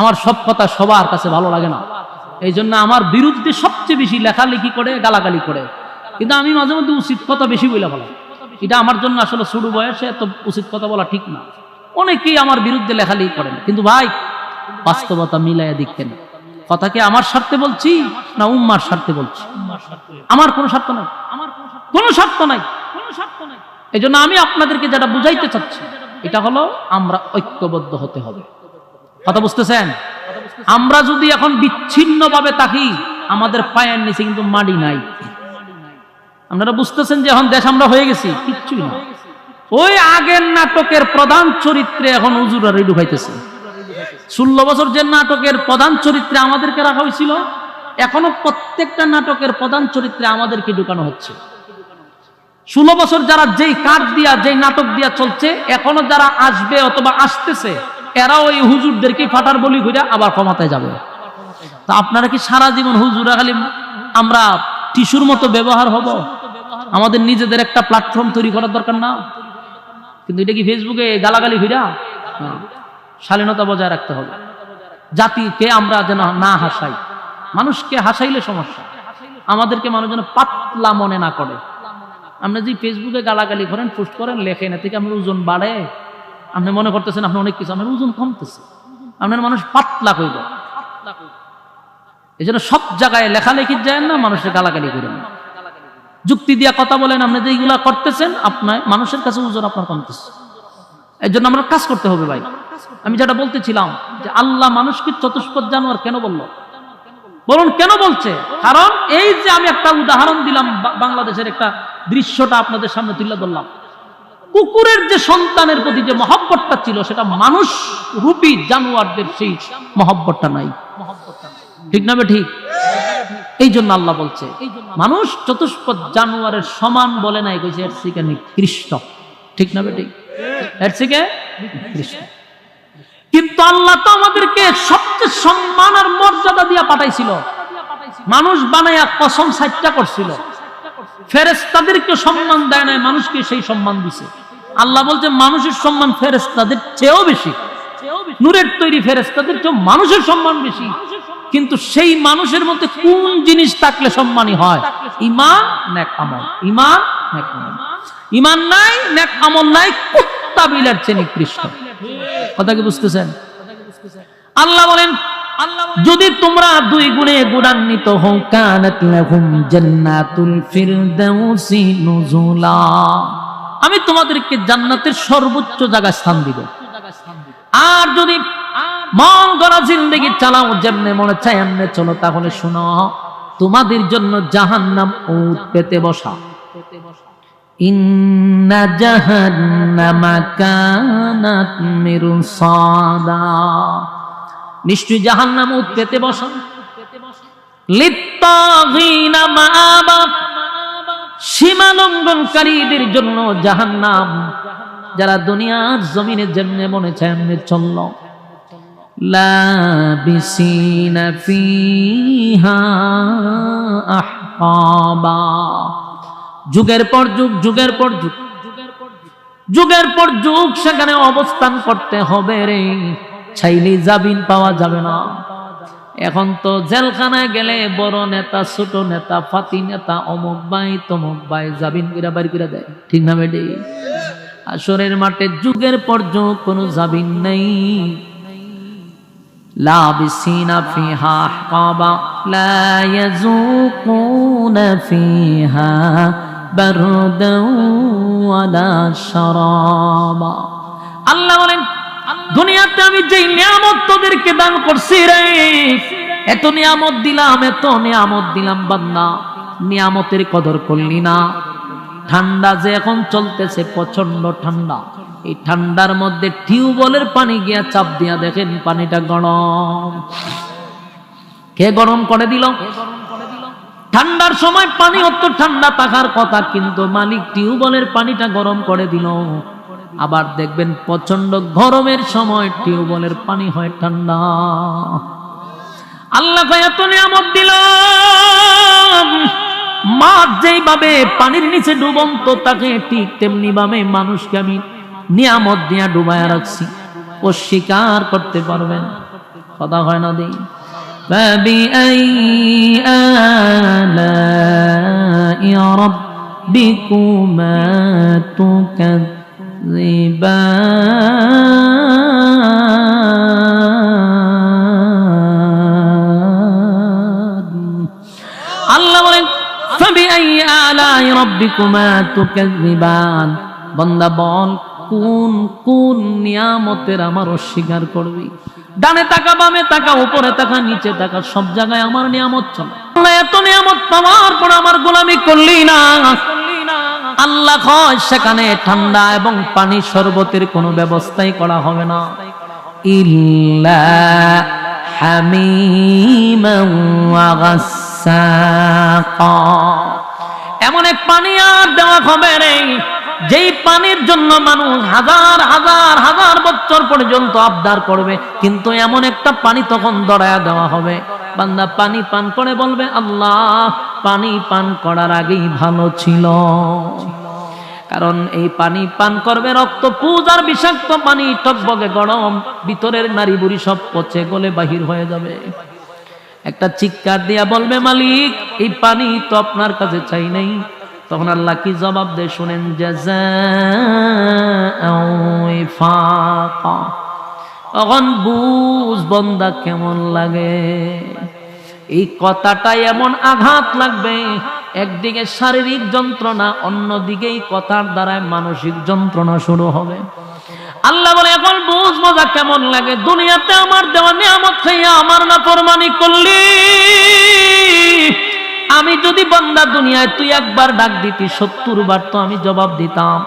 আমার সব কথা সবার কাছে ভালো লাগে না, এই জন্য আমার বিরুদ্ধে সবচেয়ে বেশি লেখালেখি করে, গালাগালি করে, কিন্তু আমি মাঝে মধ্যে উচিত কথা বেশি বলে বলা। এটা আমার জন্য আসলে শুরু বয়সে এত উচিত কথা বলা ঠিক না। অনেকেই আমার বিরুদ্ধে লেখালেখি করেন, কিন্তু ভাই বাস্তবতা মিলাইয়া দেখতেন। কথা কি আমার স্বার্থে বলছি না উম্মার স্বার্থে বলছি? আমার কোনো স্বার্থ নাই, কোনো স্বার্থ নাই। এই জন্য আমি আপনাদেরকে যেটা বুঝাইতে চাচ্ছি এটা হলো আমরা ঐক্যবদ্ধ হতে হবে। কথা বুঝতেছেন? আমরা যদি এখন বিচ্ছিন্ন ভাবে থাকি, আমাদের পায়ের নিচে কিন্তু মাটি নাই। আপনারা বুঝতেছেন যে এখন দেশ আমরা হয়ে গেছি কিচ্ছুই না। ওই আগের নাটকের প্রধান চরিত্রে এখন হুজুররা ঢুকাইতেছে। 16 বছর যে নাটকের প্রধান চরিত্রে আমাদেরকে রাখা হয়েছিল, এখনো প্রত্যেকটা নাটকের প্রধান চরিত্রে আমাদেরকে ঢুকানো হচ্ছে। 16 বছর যারা যেই কাঠ দিয়া, যেই নাটক দিয়া চলছে, এখনো যারা আসবে অথবা আসতেছে, এরা ওই হুজুরদেরকে ফাটার বলি করে আবার ক্ষমতায় যাবে। তা আপনারা কি সারা জীবন হুজুরা খালি আমরা টিস্যুর মতো ব্যবহার হব? আমাদের নিজেদের একটা প্ল্যাটফর্ম তৈরি করার দরকার না? কিন্তু এটা কি ফেসবুকে গালাগালি হইরা? শালীনতা বজায় রাখতে হবে। জাতিকে আমরা যেন না হাসাই, মানুষকে হাসাইলে সমস্যা। আমাদেরকে মানুষ যেন পাতলা মনে না করে। আপনি যে ফেসবুকে গালাগালি করেন, পোস্ট করেন, লেখেন, এ থেকে আপনার ওজন বাড়ে, আপনি মনে করতেছেন আপনি অনেক কিছু, আপনার ওজন কমতেছে, আপনার মানুষ পাতলা কইব। এই জন্য সব জায়গায় লেখালেখি যায় না, মানুষের গালাগালি করেন, যুক্তি দিয়া কথা বলেন। আপনি যে এইগুলা করতেছেন, আপনার মানুষের কাছে ওজন আপনার কমতেছে। এই জন্য আমরা কাজ করতে হবে ভাই। আমি যেটা বলতেছিলাম যে আল্লাহ মানুষকে চতুষ্পদ জানোয়ার কেন বললো? বলুন কেন বলছে? কারণ এই যে আমি একটা উদাহরণ দিলাম, বাংলাদেশের একটা দৃশ্যটা আপনাদের সামনে তুলে ধরলাম। কুকুরের যে সন্তানের প্রতি যে মহব্বতটা ছিল, সেটা মানুষ রূপী জানোয়ারদের সেই মহব্বতটা নাই। ঠিক না বে ঠিক? এই জন্য আল্লাহ বলছে মানুষ চতুষ্পদ জানোয়ারের সমান বলে নাই, কইছে এর থেকে নিকৃষ্ট। ঠিক না বে ঠিক? এর থেকে নিকৃষ্ট। কিন্তু আল্লাহ তো আমাদেরকে সবচেয়ে সম্মান আর মর্যাদা দিয়া পাঠাইছিল। মানুষ বানাইয়া কসম সাইটটা করছিল, ফেরেশতাদেরকে সম্মান দেয় নাই, মানুষকে সেই সম্মান দিছে। আল্লাহ বলছে মানুষের সম্মান ফেরেশতাদের চেয়েও বেশি, নূরের তৈরি ফেরেশতাদের চেয়েও মানুষের সম্মান বেশি। কিন্তু সেই মানুষের মধ্যে কোন জিনিস থাকলে সম্মানী হয়? ঈমান, নেক আমল। ঈমান, নেক আমল। ঈমান নাই, নেক আমল নাই, কুত্তা বিলের চেয়ে নিকৃষ্ট। কথা কি বুঝতেছেন? আল্লাহ বলেন যদি তোমরা দুই গুণে গুণান্বিত হও, কানাত লাহুম জান্নাতুল ফিরদাউসি নুজুলা, আমি তোমাদেরকে জান্নাতের সর্বোচ্চ জায়গায় স্থান দিব। আর যদি মন গড়া জিন্দেগি চালাও, যেমনে মনে চায় এমনে চলো, তাহলে শোনো তোমাদের জন্য জাহান্নাম উট পেতে বসা। ইন্না জাহান্নামা কানাত মিরসাদা, নিশ্চয় জাহান্নাম উৎপেতে বসা, লিত্তাগীনা মাআবা, সীমা লঙ্ঘনকারীদের জন্য জাহান্নাম। যারা দুনিয়ার জমিনে যেমনে মনে চায় এমনি চলল, লাবিসিনা ফিহা আহকাবা, যুগের পর যুগ, যুগের পর যুগ, যুগের পর যুগ সেখানে অবস্থান করতে হবে রে, চাইলেই জামিন পাওয়া যাবে না। এখন তো জেলখানায় গেলে বড় নেতা, ছোট নেতা, ফাতি নেতা, অমুক ভাই তমুক ভাই জামিন করে বাড়ি করে দেয়, ঠিক না বেডি? আসরের মাঠে যুগের পর যুগ কোনো জামিন নেই। লাবিসিনা ফিহা আহকাবা লা ইয়াযুকুনা ফিহা বারদাও ওয়ালা শারাবা। আল্লাহ বলেন, দুনিয়াতে আমি যেই নিয়ামত তোদেরকে দান করছি রে, এত নিয়ামত দিলাম, এত নিয়ামত দিলাম, বান্দা নিয়ামতের কদর করলি না। ঠান্ডা যে এখন চলতেছে, প্রচন্ড ঠান্ডা, এই ঠান্ডার মধ্যে টিউবওয়েলের পানি গিয়া চাপ দিয়া দেখেন পানিটা গরম। কে গরম করে দিল? ঠান্ডার সময় পানি অত ঠান্ডা থাকার কথা, কিন্তু মালিক টিউবওয়েলের পানিটা গরম করে দিল। আবার দেখবেন প্রচন্ড গরমের সময় টিউবওয়েলের পানি হয় ঠান্ডা। আল্লাহ এত নিয়ামত দিল, মাছ যেইভাবে পানির নিচে ডুবন্ত থাকে, ঠিক তেমনি ভাবে মানুষকে আমি নিয়ামত দিয়া ডুবায়া রাখছি। অস্বীকার করতে পারবেন? কথা হয় না দেই। فَبِأَيِّ آلَاءِ رَبِّكُمَا تُكَذِّبَانِ। আল্লাহ বলেন, فَبِأَيِّ آلَاءِ رَبِّكُمَا تُكَذِّبَانِ। বান্দা বল, কোন কোন নিয়ামতের আমার অস্বীকার করবি? ডানে তাকা, বামে তাকা, উপরে তাকা, নিচে তাকা, সব জায়গায় আমার নিয়ামত চলে। এত নিয়ামত পাওয়ার পর আমার গোলামি করলি না। আল্লাহ কয় সেখানে ঠান্ডা এবং পানি শরবতের কোনো ব্যবস্থাই করা হবে না, ইল্লা হামিমান ওয়া গাসসাকা। এমন এক পানি আর দেওয়া হবে রে, যেই পানির জন্য মানুষ হাজার হাজার হাজার বছর পর্যন্ত আবদার করবে, কিন্তু এমন একটা পানি তখন দড়ায়া দেওয়া হবে, বান্দা পানি পান করে বলবে, আল্লাহ পানি পান করার আগেই ভালো ছিল। কারণ এই পানি পান করবে রক্ত পূজার বিষাক্ত পানি, টকবগে গরম, ভিতরের নারী বুড়ি সব পচে গলে বাহির হয়ে যাবে। একটা চিৎকার দিয়া বলবে, মালিক এই পানি তো আপনার কাছে চাই নাই। তখন আল্লাহ কি জবাব দেয় শুনেন, জাযাআও ওয়াফাকা। তখন বুঝ বান্দা কেমন লাগে। এই কথাটা এমন আঘাত লাগবে, একদিকে শারীরিক যন্ত্রণা, অন্যদিকে এই কথার দ্বারা মানসিক যন্ত্রণা শুরু হবে। আল্লাহ বলে, এখন বুঝ মজা কেমন লাগে। দুনিয়াতে আমার দেওয়া নিয়ামত খাইয়া আমার নাফরমানি করলি। আমি যদি বান্দা দুনিয়ায় তুই একবার ডাক দিতি, 70 বার তো আমি জবাব দিতাম।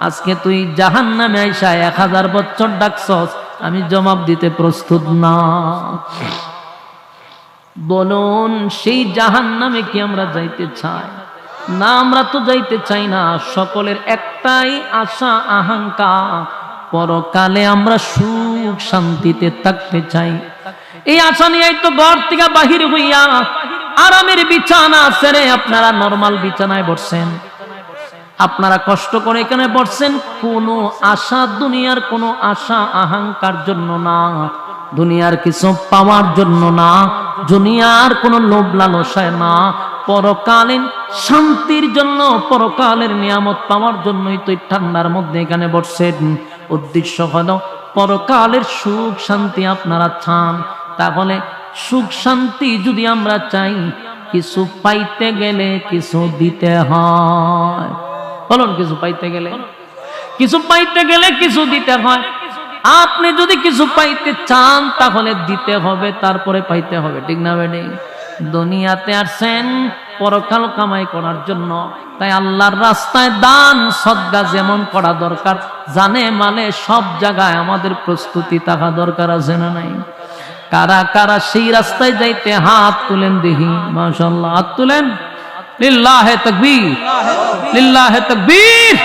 আজকে তুই জাহান্নামে আইসা 1000 বছর ডাকছস, আমি জবাব দিতে প্রস্তুত না। বলুন, সেই জাহান্নামে কি আমরা যাইতে চাই? না, আমরা তো যাইতে চাই না। সকলের একটাই আশা আকাঙ্ক্ষা, পরকালে আমরা সুখ শান্তিতে থাকতে চাই। এই আশা নিয়েই তো ঘর থেকে বাহির হইয়া আরামের বিছানা ছেড়ে আপনারা নরমাল বিছানায় বসছেন। আপনারা কষ্ট করে এখানে বসছেন, কোনো আশা, দুনিয়ার কোনো আশা আকাঙ্ক্ষার জন্য না, দুনিয়ার কিছু পাওয়ার জন্য না, দুনিয়ার কোনো লোভ লালসায় না, পরকালীন শান্তির জন্য, পরকালের নিয়ামত পাওয়ার জন্যই তো ঠান্ডার মধ্যে এখানে বসছেন। উদ্দেশ্য হলো পরকালের সুখ শান্তি আপনারা চান। তাহলে সুখ শান্তি যদি আমরা চাই, কিছু পাইতে গেলে কিছু দিতে হয়। বলুন, কিছু পাইতে গেলে কিছু দিতে হয়। আপনি যদি কিছু পাইতে চান তাহলে দিতে হবে, তারপরে পাইতে হবে, ঠিক না বেডি? দুনিয়াতে আসছেন পরকাল কামাই করার জন্য। তাই আল্লাহর রাস্তায় দান সদকা যেমন করা দরকার, জানে মালে সব জায়গায় আমাদের প্রস্তুতি থাকা দরকার, আছে না নাই? কারা কারা সেই রাস্তায় যাইতে হাত তুলেন দেখি, মাশাআল্লাহ, হাত তুলেন। লিল্লাহে তাকবীর, লিল্লাহে তাকবীর।